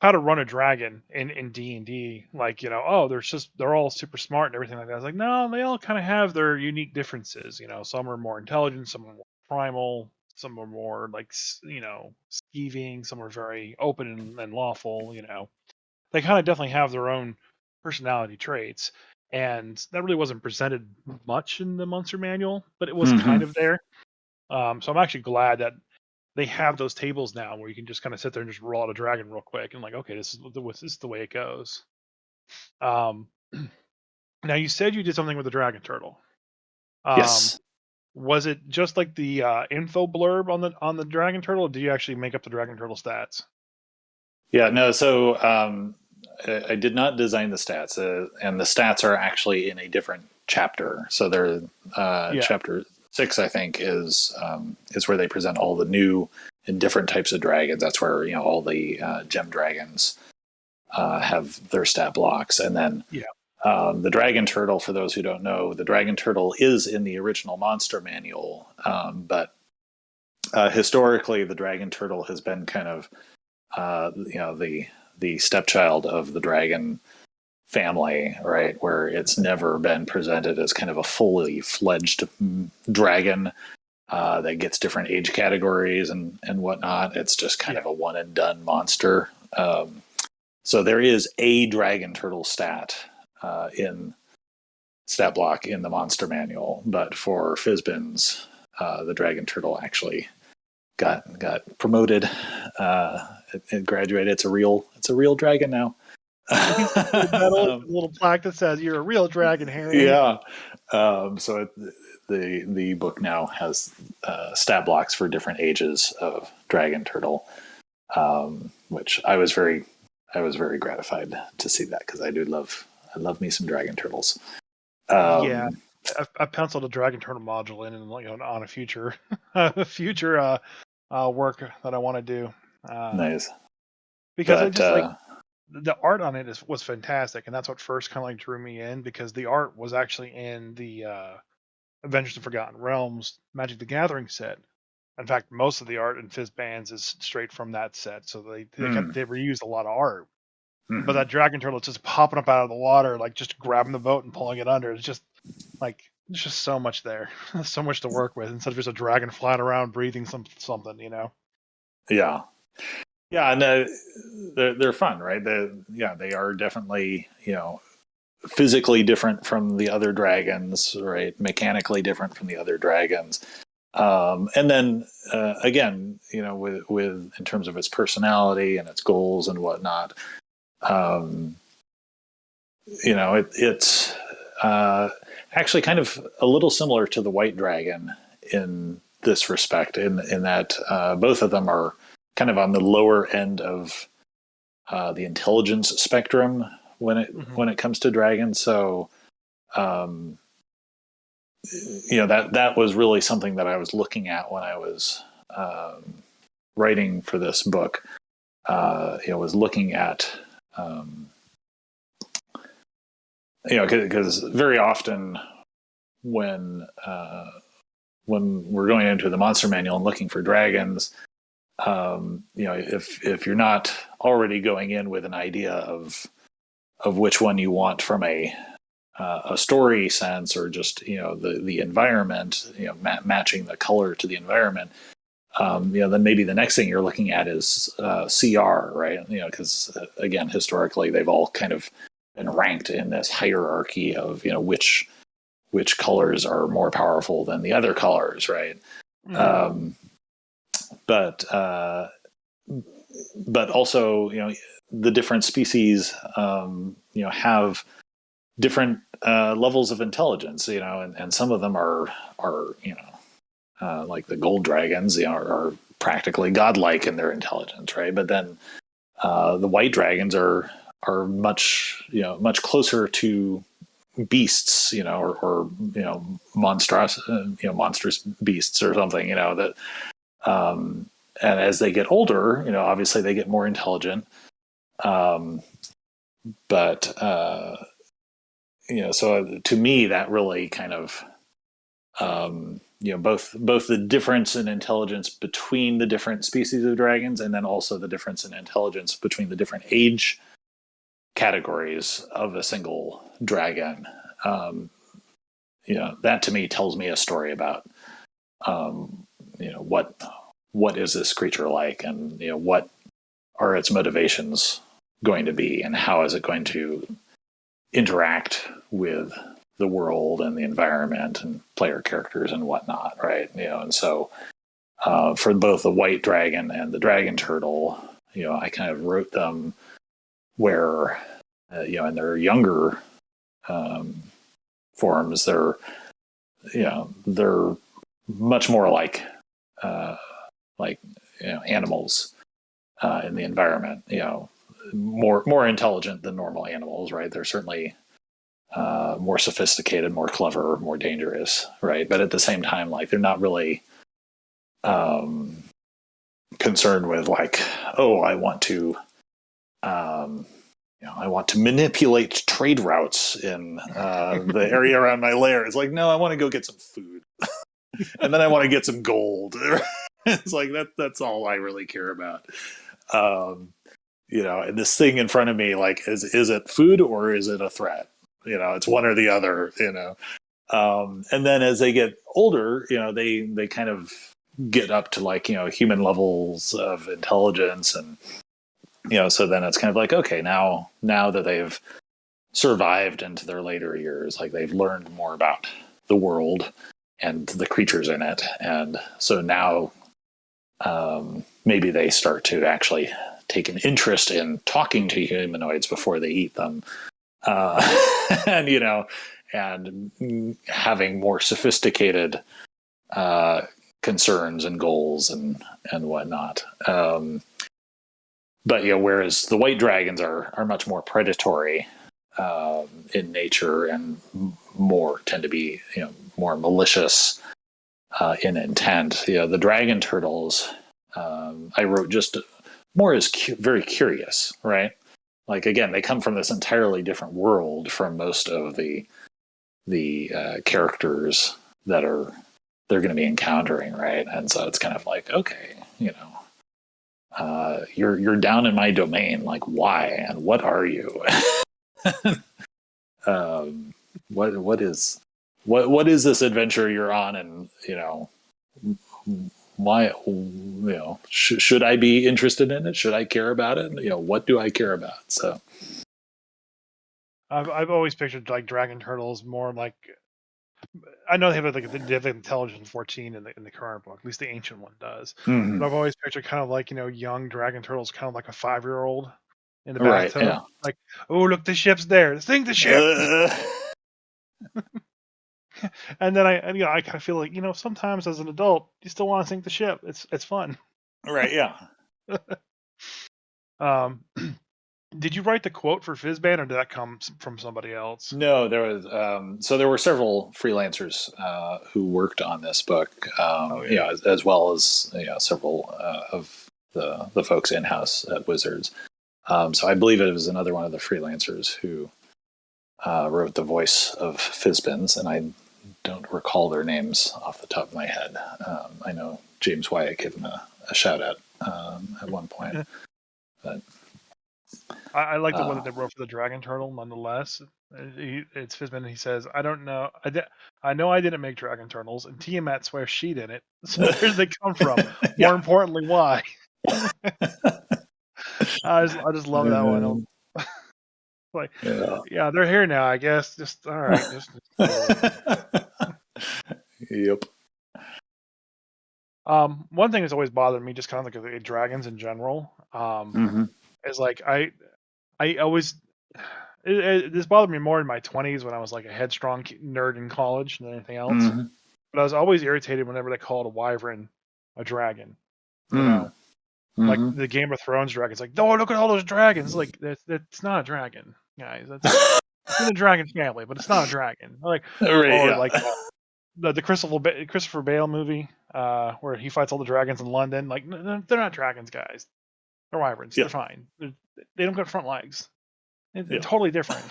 to run a dragon in D&D. Like, oh, they're all super smart and everything like that. I was like, no, they all kind of have their unique differences. Some are more intelligent, some are more primal, some are more like skeeving, some are very open and lawful. They kind of definitely have their own personality traits, and that really wasn't presented much in the monster manual, but it was mm-hmm. kind of there. So I'm actually glad that they have those tables now where you can just kind of sit there and just roll out a dragon real quick and like, okay, this is the way it goes. Um, Now you said you did something with the dragon turtle. Um, Yes. was it just like the info blurb on the dragon turtle, or did you actually make up the dragon turtle stats? Yeah, no, so I did not design the stats, and the stats are actually in a different chapter. So they're Yeah, chapter 6, I think, is where they present all the new and different types of dragons. That's where all the gem dragons have their stat blocks, and then yeah, the dragon turtle. For those who don't know, the dragon turtle is in the original monster manual, but historically, the dragon turtle has been kind of the stepchild of the dragon family, right? Where it's never been presented as kind of a fully fledged dragon that gets different age categories and whatnot. It's just kind yeah. of a one and done monster. So there is a dragon turtle stat in stat block in the monster manual, but for Fizban's, the dragon turtle actually got promoted. It graduated. It's a real dragon now. He's got a little medal, a little plaque that says "You're a real dragon, Harry." Yeah. So the book now has stat blocks for different ages of dragon turtle, which I was very gratified to see that, because I love me some dragon turtles. Yeah, Um, I penciled a dragon turtle module in, and on a future future work that I want to do. Uh, nice, because I but just like the art on it was fantastic, and that's what first kind of like drew me in, because the art was actually in the Adventures of Forgotten Realms Magic the Gathering set. In fact, most of the art in Fizban's is straight from that set, so they reused a lot of art. But mhm. that dragon turtle is just popping up out of the water, like just grabbing the boat and pulling it under. It's just like there's just so much there, so much to work with instead of just a dragon flying around breathing something, Yeah, yeah, and they're fun, right? They are definitely physically different from the other dragons, right? Mechanically different from the other dragons. And then again, with in terms of its personality and its goals and whatnot, um, it's actually kind of a little similar to the white dragon in this respect, in that both of them are kind of on the lower end of the intelligence spectrum hmm when it comes to dragons. So um, that was really something that I was looking at when I was writing for this book. Was looking at because very often when we're going into the monster manual and looking for dragons, if you're not already going in with an idea of which one you want from a story sense, or just the environment, matching the color to the environment, then maybe the next thing you're looking at is CR, right? Because again, historically, they've all kind of been ranked in this hierarchy of which colors are more powerful than the other colors, right? hmm Um, but also, the different species, have different levels of intelligence, and some of them are like the gold dragons, are practically godlike in their intelligence, right? But then the white dragons are much closer to beasts, or monstrous beasts or something, that and as they get older, obviously they get more intelligent, um, but so to me that really kind of both the difference in intelligence between the different species of dragons, and then also the difference in intelligence between the different age categories of a single dragon. Um, that to me tells me a story about um, what is this creature like, and what are its motivations going to be, and how is it going to interact with the world and the environment and player characters and whatnot, right? And so for both the white dragon and the dragon turtle, I kind of wrote them where in their younger forms. They're they're much more like animals in the environment. More intelligent than normal animals, right? They're certainly more sophisticated, more clever, more dangerous, right? But at the same time, like they're not really concerned with like, oh, I want to manipulate trade routes in the area around my lair. It's like, no, I want to go get some food, and then I want to get some gold. It's like that's all I really care about. And this thing in front of me, like, is it food or is it a threat? It's one or the other. And then as they get older, they kind of get up to like human levels of intelligence, and so then it's kind of like, okay, now that they've survived into their later years, like they've learned more about the world and the creatures in it, and so now maybe they start to actually take an interest in talking to humanoids before they eat them, and and having more sophisticated concerns and goals and whatnot. But whereas the white dragons are much more predatory in nature and tend to be more malicious in intent. The dragon turtles I wrote just more as very curious, right? Like again, they come from this entirely different world from most of the characters that they're going to be encountering, right? And so it's kind of like, okay, you're down in my domain. Like, why and what are you? What is this adventure you're on? And why? Should I be interested in it? Should I care about it? What do I care about? So, I've always pictured like dragon turtles more like, I know they have like they have intelligence 14 in the current book, at least the ancient one does. mm-hmm. But I've always pictured kind of like young dragon turtles, kind of like a 5-year-old in the Right, bathtub, yeah. like, oh look, the ship's there, sink the ship. And then I kind of feel like sometimes as an adult you still want to sink the ship. It's fun. Right, yeah. Did you write the quote for Fizban, or did that come from somebody else? No, there was so there were several freelancers who worked on this book, as well as several of the folks in house at Wizards. So I believe it was another one of the freelancers who wrote the voice of Fizbans, and I don't recall their names off the top of my head. I know James Wyatt gave them a shout out at one point, but. I like the one that they wrote for the Dragon Turtle, nonetheless. It's Fizban. He says, "I don't know. I know I didn't make Dragon Turtles, and Tiamat swears she didn't. So where did they come from? Yeah. More importantly, why?" I just love that one. Like, yeah, they're here now. I guess. Just all right. Just Yep. One thing that's always bothered me, just kind of like dragons in general, is like I always this bothered me more in my 20s when I was like a headstrong nerd in college than anything else. But I was always irritated whenever they called a wyvern a dragon. Like the Game of Thrones dragons. Like, oh, look at all those dragons. Like, that's not a dragon, guys. That's in the dragon family, but it's not a dragon. Like, like the Christopher Bale movie, where he fights all the dragons in London. Like, they're not dragons, guys. They're wyverns. They're fine. They don't got front legs. They're totally different.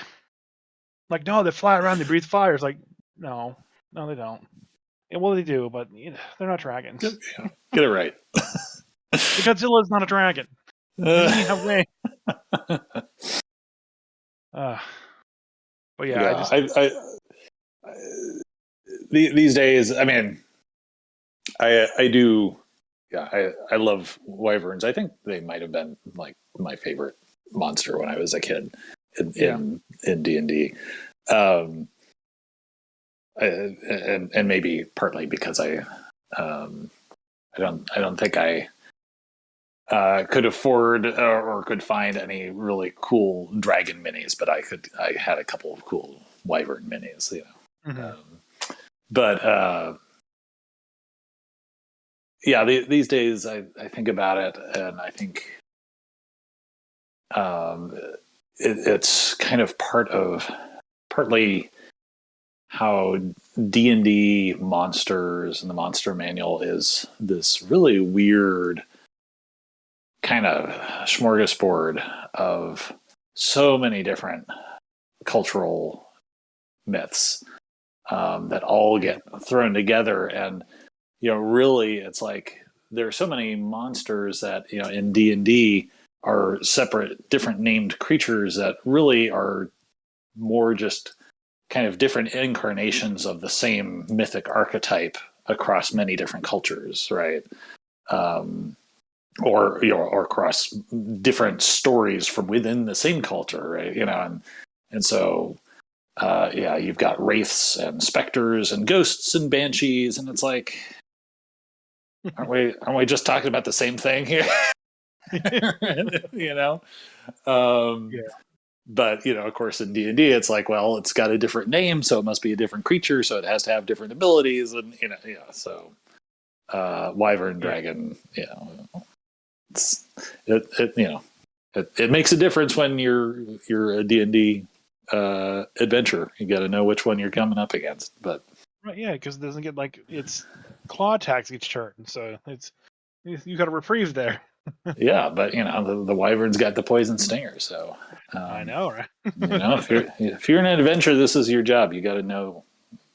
Like, no, they fly around. They breathe fire. It's like, no, they don't. Well, they do, but they're not dragons. Get it right. Godzilla is not a dragon. But yeah, these days, I mean, I do. Yeah, I love wyverns. I think they might have been like my favorite monster when I was a kid in D&D, and maybe partly because I don't think I could afford or could find any really cool dragon minis, but I had a couple of cool wyvern minis. Hmm. But yeah, these days I think about it, and I think um, it's kind of partly how D&D monsters and the monster manual is this really weird kind of smorgasbord of so many different cultural myths that all Yeah. get thrown together. And really, it's like there are so many monsters that in D&D are separate, different named creatures that really are more just kind of different incarnations of the same mythic archetype across many different cultures, right? Um, or across different stories from within the same culture, right? And so yeah, you've got wraiths and specters and ghosts and banshees, and it's like, aren't we just talking about the same thing here? you know, um, Yeah. but of course, in D&D, it's like, well, it's got a different name, so it must be a different creature, so it has to have different abilities, and yeah. So, wyvern, Yeah. dragon, it's it makes a difference when you're a D&D adventure. You got to know which one you're coming up against. But Right. Yeah, because it doesn't get it's claw attacks each turn, so you got a reprieve there. yeah, but the wyvern's got the poison stinger, so I um, know, right? if you're an adventurer, this is your job. You got to know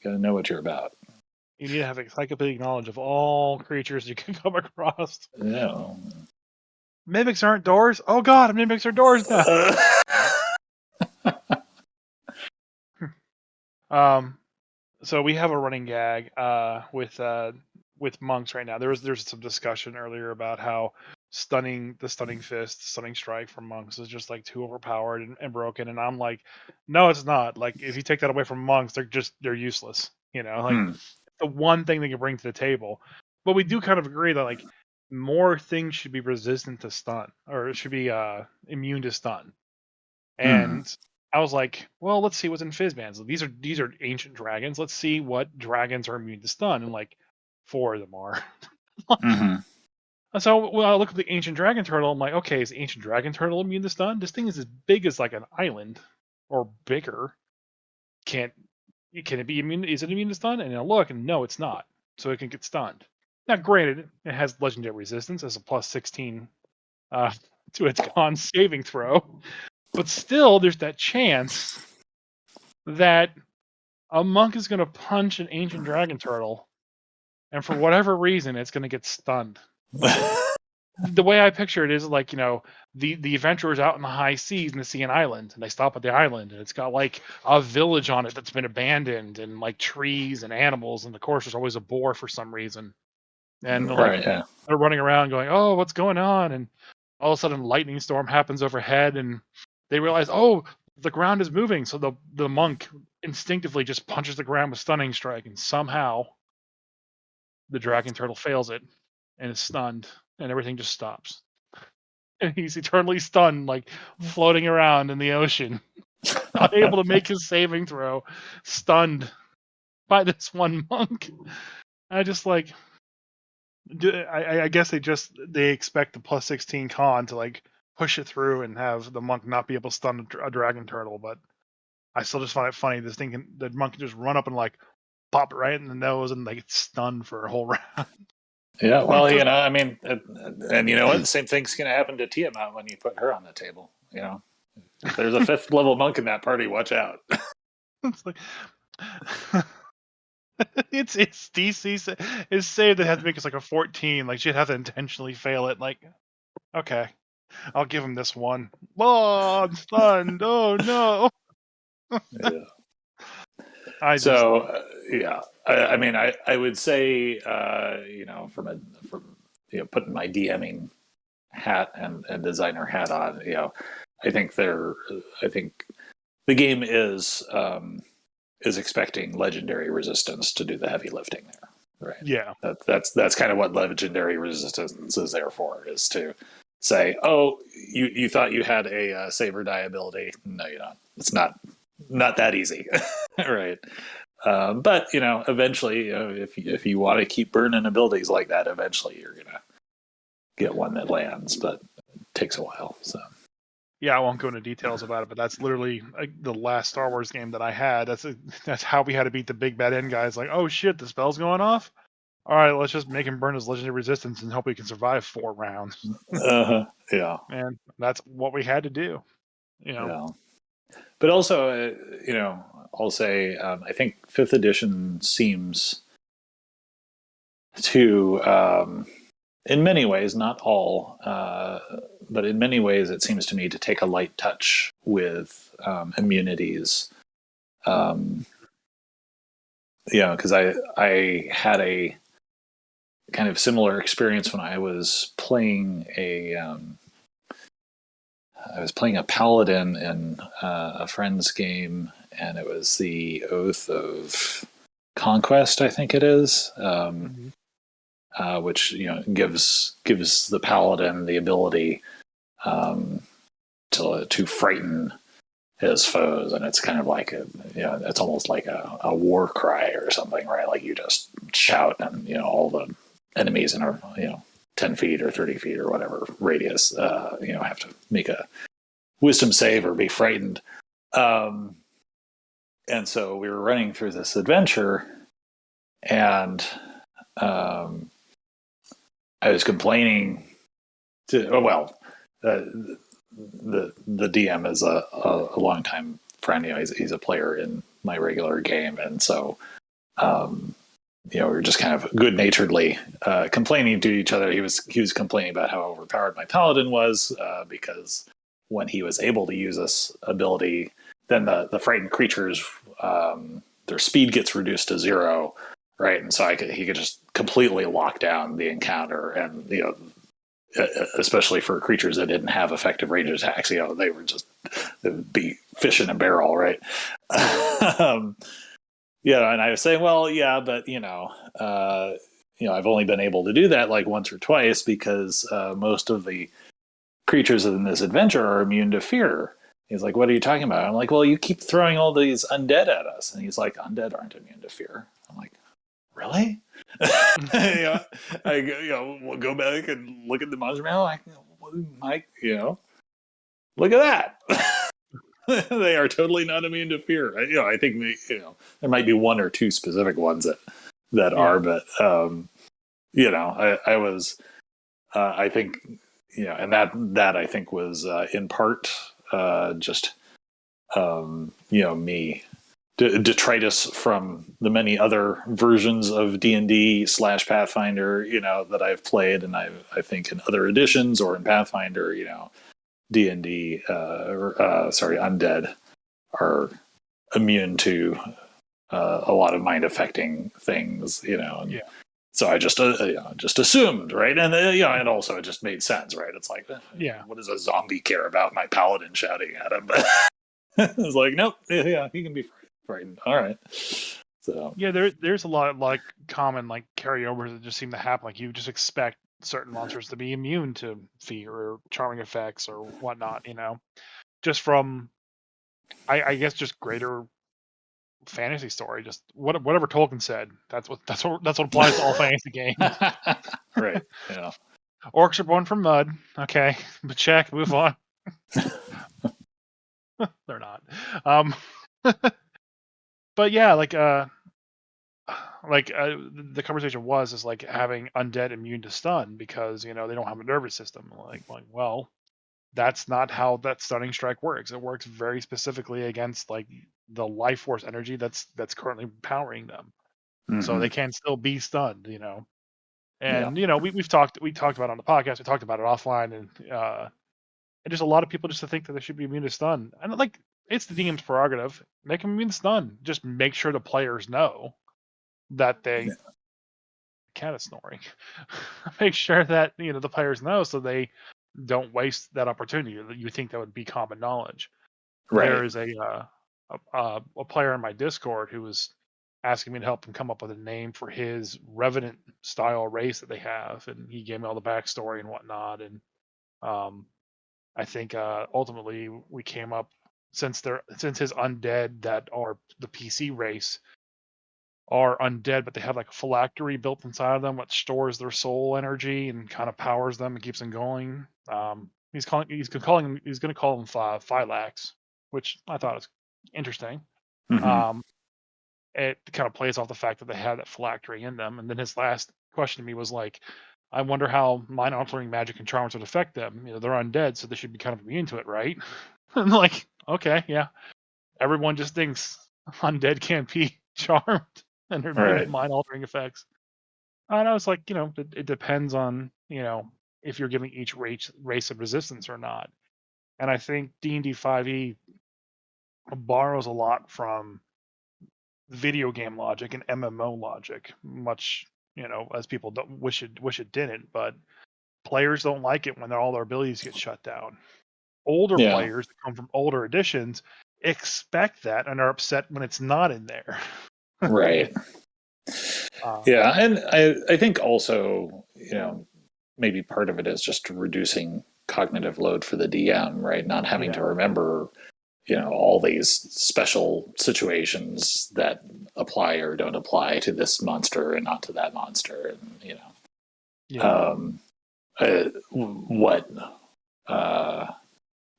what you're about. You need to have encyclopedic knowledge of all creatures you can come across. Yeah. Mimics aren't doors. Oh god, mimics are doors now. Um, so we have a running gag with monks right now. There's some discussion earlier about how the stunning fist, stunning strike from monks is just like too overpowered and broken. And I'm like, no, it's not. Like if you take that away from monks, they're useless. Like Hmm. the one thing they can bring to the table. But we do kind of agree that like more things should be resistant to stun or should be immune to stun. Hmm. And I was like, well, let's see what's in Fizban's. These are ancient dragons. Let's see what dragons are immune to stun, and like four of them are. Hmm. And so when I look at the ancient dragon turtle, I'm like, okay, is the ancient dragon turtle immune to stun? This thing is as big as like an island or bigger. Can't can it be immune? Is it immune to stun? And I look, and no, it's not. So it can get stunned. Now, granted, it has legendary resistance as a plus 16 uh, to its con saving throw, but still, there's that chance that a monk is going to punch an ancient dragon turtle, and for whatever reason, it's going to get stunned. The way I picture it is like the adventurers out in the high seas and they see an island and they stop at the island and it's got like a village on it that's been abandoned and like trees and animals, and of course there's always a boar for some reason, and Right. Yeah. they're running around going, oh, what's going on? And all of a sudden lightning storm happens overhead and they realize, oh, the ground is moving, so the monk instinctively just punches the ground with stunning strike, and somehow the dragon turtle fails it and is stunned, and everything just stops. And he's eternally stunned, like floating around in the ocean, unable to make his saving throw, stunned by this one monk. I just like, I guess they expect the plus 16 con to like push it through and have the monk not be able to stun a dragon turtle, but I still just find it funny. The monk can just run up and like pop it right in the nose and like it's stunned for a whole round. Yeah. I'm Well, just, I mean, and you know what? The same thing's going to happen to Tiamat when you put her on the table. If there's a fifth level monk in that party, watch out. it's like it's DC is saved that has to make us like a 14. Like she'd have to intentionally fail it. Like, okay, I'll give him this one. Oh, I'm stunned. Oh no. Yeah. I just So yeah, I mean, I would say from putting my DMing hat and designer hat on, I think I think the game is expecting legendary resistance to do the heavy lifting there, right? yeah. That's kind of what legendary resistance is there for, is to say, oh, you thought you had a save or die ability. No, you don't. It's not that easy, right? But eventually, if you want to keep burning abilities like that, eventually you're gonna get one that lands, but it takes a while. So Yeah, I won't go into details about it, but that's literally the last Star Wars game that I had. That's how we had to beat the big bad end guys. Like, oh shit, the spell's going off. All right, let's just make him burn his legendary resistance and hope he can survive 4 rounds. yeah, And that's what we had to do. You know. yeah. But also, I'll say I think fifth edition seems to, in many ways, not all, but in many ways, it seems to me to take a light touch with immunities. Um, because I had a kind of similar experience when I was playing a paladin in a friend's game, and it was the Oath of Conquest, I think it is, Mm-hmm. which gives the paladin the ability to frighten his foes, and it's kind of like it's almost like a war cry or something, right? Like you just shout, and all the enemies in a 10 feet or 30 feet or whatever radius have to make a wisdom save or be frightened. um, and so we were running through this adventure, and I was complaining to the DM is a longtime friend. He's a player in my regular game, and so we were just kind of good naturedly complaining to each other. He was complaining about how overpowered my paladin was, because when he was able to use this ability, then the frightened creatures, their speed gets reduced to 0, right? And so he could just completely lock down the encounter, and especially for creatures that didn't have effective range attacks, they would be fish in a barrel, right? um, and I was saying, well, yeah, but I've only been able to do that like once or twice because most of the creatures in this adventure are immune to fear. He's like, what are you talking about? I'm like, well, you keep throwing all these undead at us. And he's like, undead aren't immune to fear. I'm like, really? We'll go back and look at the monster manual. Look at that. They are totally not immune to fear. I think there might be one or two specific ones that are, Yeah. but I was, I think, and that I think was in part just me detritus from the many other versions of D&D / Pathfinder that I've played, and I think in other editions or in Pathfinder, D&D undead are immune to a lot of mind affecting things, and Yeah. so I just assumed, right? And and also it just made sense, right? It's like, Yeah. what does a zombie care about my paladin shouting at him? It's like, nope, yeah, he can be frightened. All right, so Yeah, there's a lot of like common like carryovers that just seem to happen. Like you just expect certain monsters to be immune to fear or charming effects or whatnot, just from I guess just greater fantasy story. Just whatever Tolkien said. That's what applies to all fantasy games. right, yeah, Orcs are born from mud. Okay, but check, move on. They're not. Um, but yeah, the conversation is like having undead immune to stun because they don't have a nervous system. Like well, that's not how that stunning strike works. It works very specifically against like the life force energy that's currently powering them, so mm-hmm. they can still be stunned. Yeah, And we talked about it on the podcast. We talked about it offline, and just a lot of people just to think that they should be immune to stun. And like it's the DM's prerogative. Make them immune to stun. Just make sure the players know that they cat is snoring. Make sure that the players know so they don't waste that opportunity. You think that would be common knowledge. There right, is a player in my Discord who was asking me to help him come up with a name for his revenant style race that they have, and he gave me all the backstory and whatnot. And um, I think ultimately we came up since his undead that are the PC race. are undead, but they have like a phylactery built inside of them, which stores their soul energy and kind of powers them and keeps them going. He's going to call them Phylax, which I thought was interesting. Mm-hmm. Um, it kind of plays off the fact that they have that phylactery in them. And then his last question to me was like, I wonder how mind altering magic and charms would affect them. You know, they're undead, so they should be kind of immune to it, right? I'm like, okay, yeah. Everyone just thinks undead can't be charmed and are immune to Right. mind altering effects. And I was like, it depends on, if you're giving each race of resistance or not. And I think D&D 5e borrows a lot from video game logic and MMO logic, much, as people don't wish it didn't, but players don't like it when all their abilities get shut down. Older Yeah. players that come from older editions expect that and are upset when it's not in there. Right. Uh, Yeah, and I think also, maybe part of it is just reducing cognitive load for the DM, right? Not having to yeah, remember, all these special situations that apply or don't apply to this monster and not to that monster, and yeah, um, what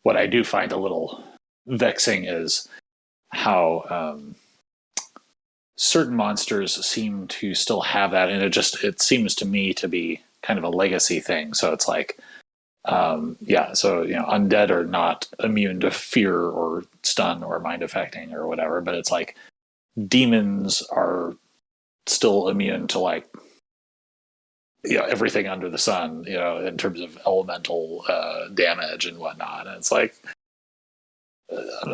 what I do find a little vexing is how certain monsters seem to still have that, and it seems to me to be kind of a legacy thing. So it's like, so undead are not immune to fear or stun or mind affecting or whatever, but it's like demons are still immune to like everything under the sun, in terms of elemental damage and whatnot. And it's like,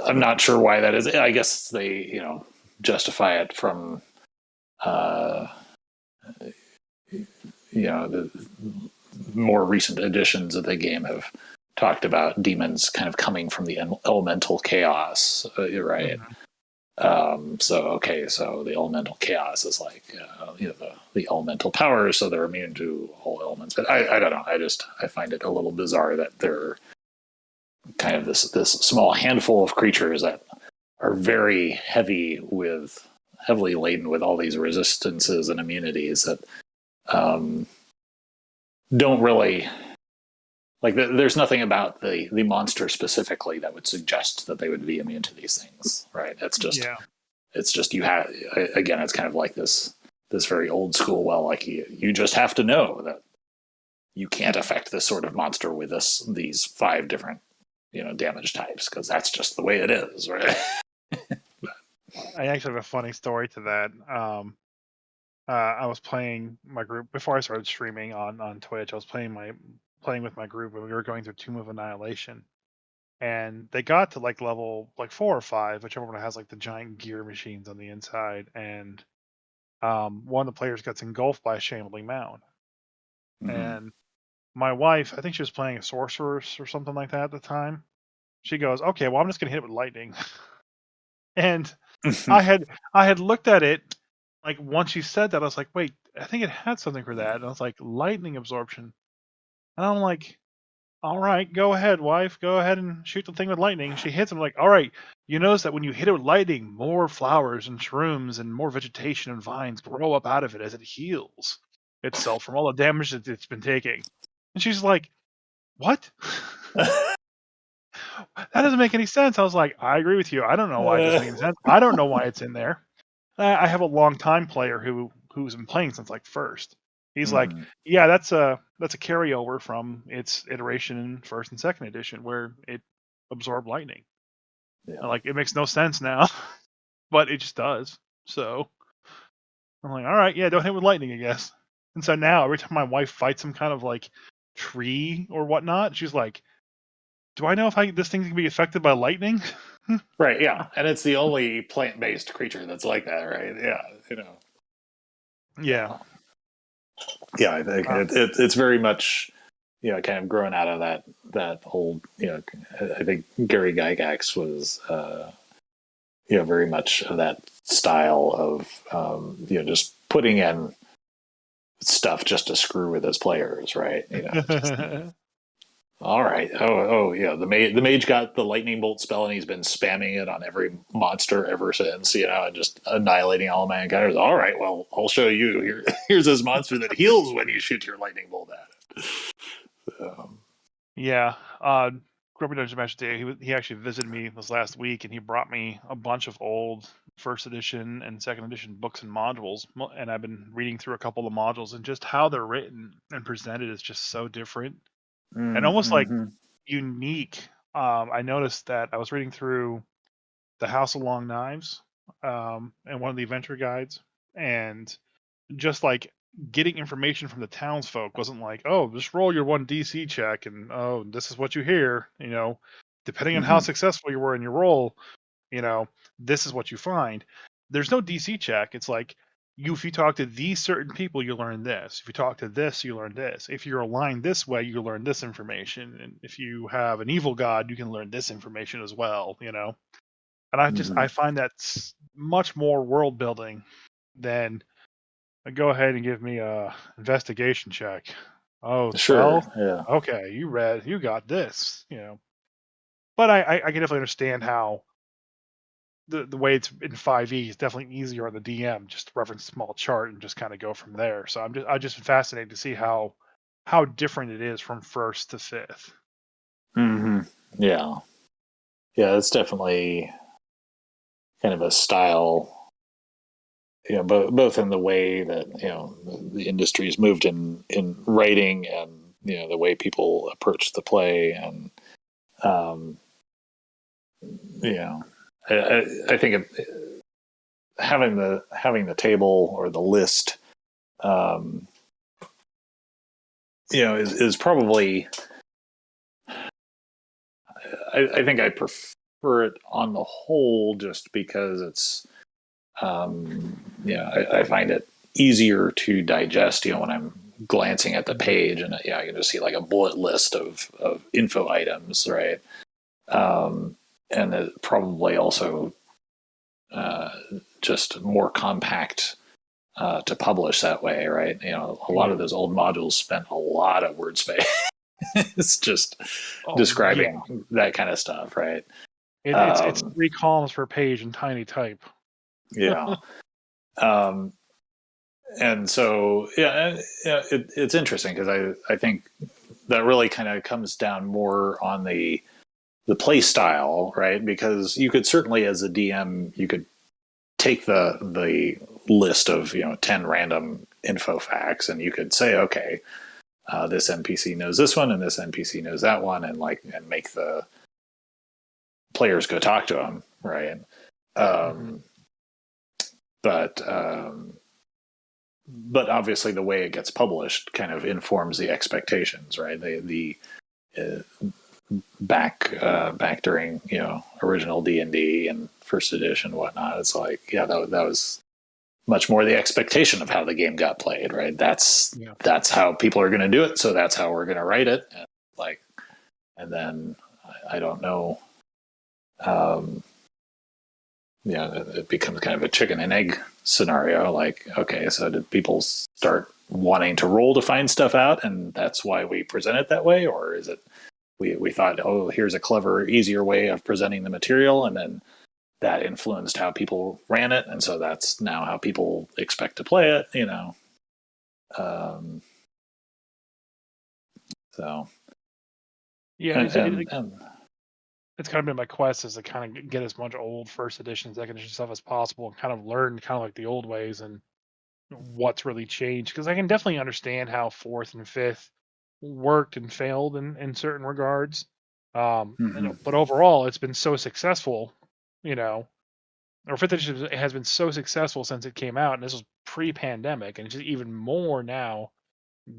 I'm not sure why that is. I guess they justify it from uh, the more recent editions of the game have talked about demons kind of coming from the elemental chaos. You're right. mhm, So the elemental chaos is like the elemental powers, so they're immune to all elements. But I don't know. I find it a little bizarre that they're kind of this small handful of creatures that are very heavily laden with all these resistances and immunities that um, don't really like. There's nothing about the monster specifically that would suggest that they would be immune to these things, right? yeah, It's just you have, again, it's kind of like this very old school. Well, like you just have to know that you can't affect this sort of monster with these 5 different damage types, because that's just the way it is, right? I actually have a funny story to that. I was playing my group before I started streaming on Twitch. I was playing with my group, and we were going through Tomb of Annihilation, and they got to like level like 4 or 5, whichever one has like the giant gear machines on the inside, and one of the players gets engulfed by a shambling mound, Mm-hmm. and my wife, I think she was playing a sorceress or something like that at the time. She goes, "Okay, well I'm just gonna hit it with lightning," and I had looked at it like once she said that, I was like, wait, I think it had something for that. And I was like, lightning absorption. And I'm like, all right, go ahead, wife. Go ahead and shoot the thing with lightning. She hits him like, all right, you notice that when you hit it with lightning, more flowers and shrooms and more vegetation and vines grow up out of it as it heals itself from all the damage that it's been taking. And she's like, what? That doesn't make any sense. I was like, I agree with you. I don't know why it doesn't make any sense. I don't know why it's in there. I have a long time player who's been playing since like first. He's like, Mm-hmm. yeah, that's a carryover from its iteration in first and second edition where it absorbed lightning. And Yeah. like it makes no sense now, but it just does. So I'm like, all right, yeah, don't hit with lightning, I guess. And so now every time my wife fights some kind of like tree or whatnot, she's like, do I know if this thing can be affected by lightning? Right. Yeah. And it's the only plant-based creature that's like that, right? Yeah. Yeah. Yeah. I think Uh, it's very much, kind of grown out of that old, I think Gary Gygax was, very much of that style of, just putting in stuff just to screw with his players, right? Just, All right. Oh, yeah. The mage got the lightning bolt spell, and he's been spamming it on every monster ever since. And just annihilating all mankind. All right. Well, I'll show you. Here's this monster that heals when you shoot your lightning bolt at it. Yeah. Grumpy Dungeon Master Day, he actually visited me this last week, and he brought me a bunch of old first edition and second edition books and modules, and I've been reading through a couple of modules, and just how they're written and presented is just so different and almost like Mm-hmm. unique. I noticed that I was reading through the House of Long Knives, and one of the adventure guides, and just like getting information from the townsfolk wasn't like, oh, just roll your one DC check and oh, this is what you hear. Depending on how Mm-hmm. successful you were in your roll, you know, this is what you find. There's no DC check. It's like if you talk to these certain people, you learn this. If you talk to this, you learn this. If you're aligned this way, you learn this information. And if you have an evil god, you can learn this information as well. And Mm-hmm. I find that's much more world building than go ahead and give me a investigation check. Oh, Sure. 12? Yeah. Okay, you got this. But I can definitely understand how the way it's in 5e is definitely easier on the DM, just to reference a small chart and just kind of go from there. So I'm just fascinated to see how different it is from first to fifth. Mm-hmm. Yeah. Yeah. It's definitely kind of a style, both in the way that the industry's moved in writing, and the way people approach the play, and um, I think having the table or the list, um, is probably. I think I prefer it on the whole, just because it's I find it easier to digest. When I'm glancing at the page, and I can just see like a bullet list of info items, right? And it probably also uh, just more compact to publish that way, right? A lot Yeah. of those old modules spent a lot of word space. It's just Oh yeah. describing that kind of stuff, right? It's Um, 3 columns per page in tiny type. yeah. Um, and so, it's interesting because I think that really kind of comes down more on the play style, right? Because you could certainly, as a DM, you could take the list of 10 random info facts, and you could say, okay, this NPC knows this one, and this NPC knows that one, and make the players go talk to them, right? Hmm. Um, but obviously, the way it gets published kind of informs the expectations, right? The uh, back during original D&D and first edition and whatnot, it's like, yeah, that was much more the expectation of how the game got played, right? That's Yeah. that's how people are going to do it, so that's how we're going to write it, and then I don't know. Um, it becomes kind of a chicken and egg scenario. Like, okay, so did people start wanting to roll to find stuff out, and that's why we present it that way, or is it we thought, oh, here's a clever, easier way of presenting the material, and then that influenced how people ran it, and so that's now how people expect to play it. Um, so Yeah, and, and it's kind of been my quest is to kind of get as much old first edition, second edition stuff as possible and kind of learn kind of like the old ways and what's really changed. Because I can definitely understand how fourth and fifth worked and failed in certain regards. mhm. But overall, it's been so successful, you know, or fifth edition has been so successful since it came out, and this was pre-pandemic, and it's just even more now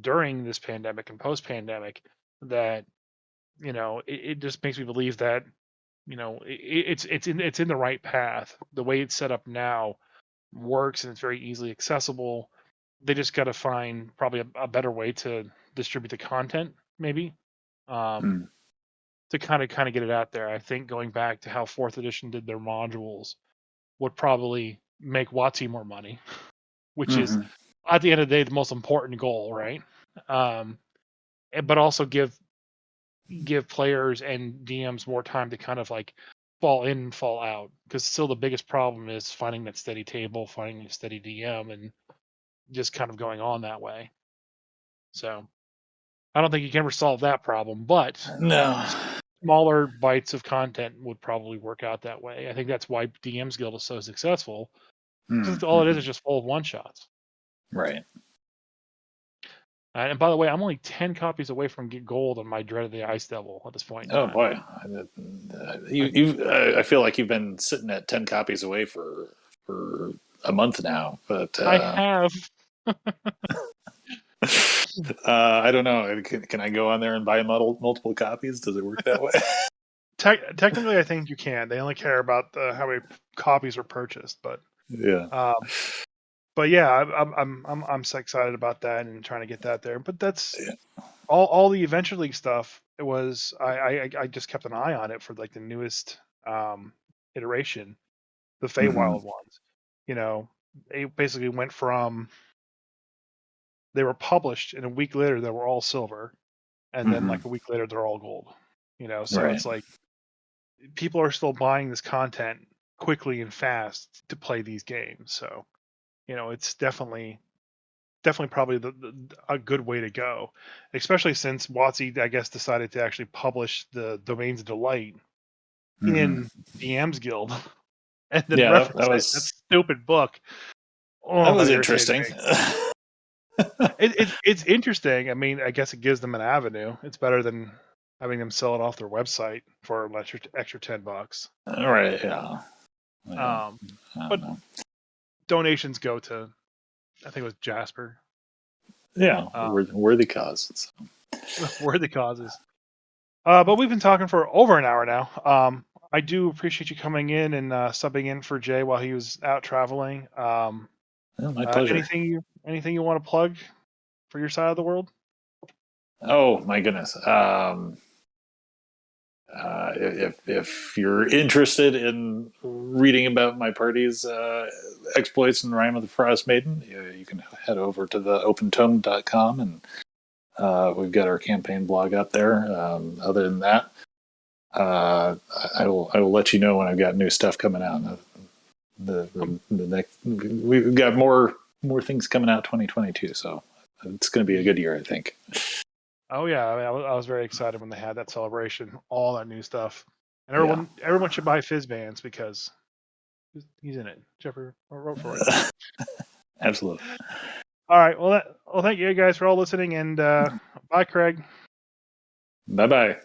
during this pandemic and post-pandemic that it just makes me believe that it's in the right path. The way it's set up now works and it's very easily accessible. They just got to find probably a better way to distribute the content, maybe, um, Mm. to kind of get it out there. I think going back to how fourth edition did their modules would probably make WotC more money, which is Mhm. at the end of the day the most important goal, right? But also give give players and DMs more time to kind of like fall in and fall out, because still the biggest problem is finding that steady table, finding a steady DM, and just kind of going on that way. So I don't think you can ever solve that problem, but No. smaller bites of content would probably work out that way. I think that's why DM's Guild is so successful, because all it is just full of one shots. Right. And by the way, I'm only 10 copies away from get gold on my Dread of the Ice Devil at this point in Oh time. boy, I feel like you've been sitting at 10 copies away for a month now, but I have. I don't know. Can I go on there and buy multiple copies? Does it work that way? Technically, I think you can. They only care about how many copies were purchased, but Yeah. yeah, I'm so excited about that and trying to get that there. But that's Yeah. all the Adventure League stuff. It was I just kept an eye on it for like the newest iteration, the Feywild ones. You know, they basically went from they were published, and a week later they were all silver, and then like a week later they're all gold. You know, so Right. it's like people are still buying this content quickly and fast to play these games. So, you know, it's definitely probably a good way to go, especially since WotC, I guess, decided to actually publish the Domains of Delight in DM's Guild and then Yeah, reference it. That stupid book. that Oh, that was irritated interesting. me. It's interesting. I mean, I guess it gives them an avenue. It's better than having them sell it off their website for an extra $10. Right. Yeah. I But don't know. donations go to, I think it was Jasper. Yeah, worthy cause. Worthy causes. But we've been talking for over an hour now. I do appreciate you coming in and subbing in for Jay while he was out traveling. My pleasure. Anything you want to plug for your side of the world? Oh my goodness. If you're interested in reading about my party's exploits in Rime of the Frostmaiden, you can head over to the opentome.com, and we've got our campaign blog up there. Other than that, I will let you know when I've got new stuff coming out. The next, we've got more things coming out 2022, so it's going to be a good year, I think. Oh yeah, I mean, I was very excited when they had that celebration, all that new stuff, and everyone should buy Fizban's because he's in it. Jeffrey wrote for it. Absolutely. All right, well, thank you guys for all listening, and bye, Craig. Bye bye.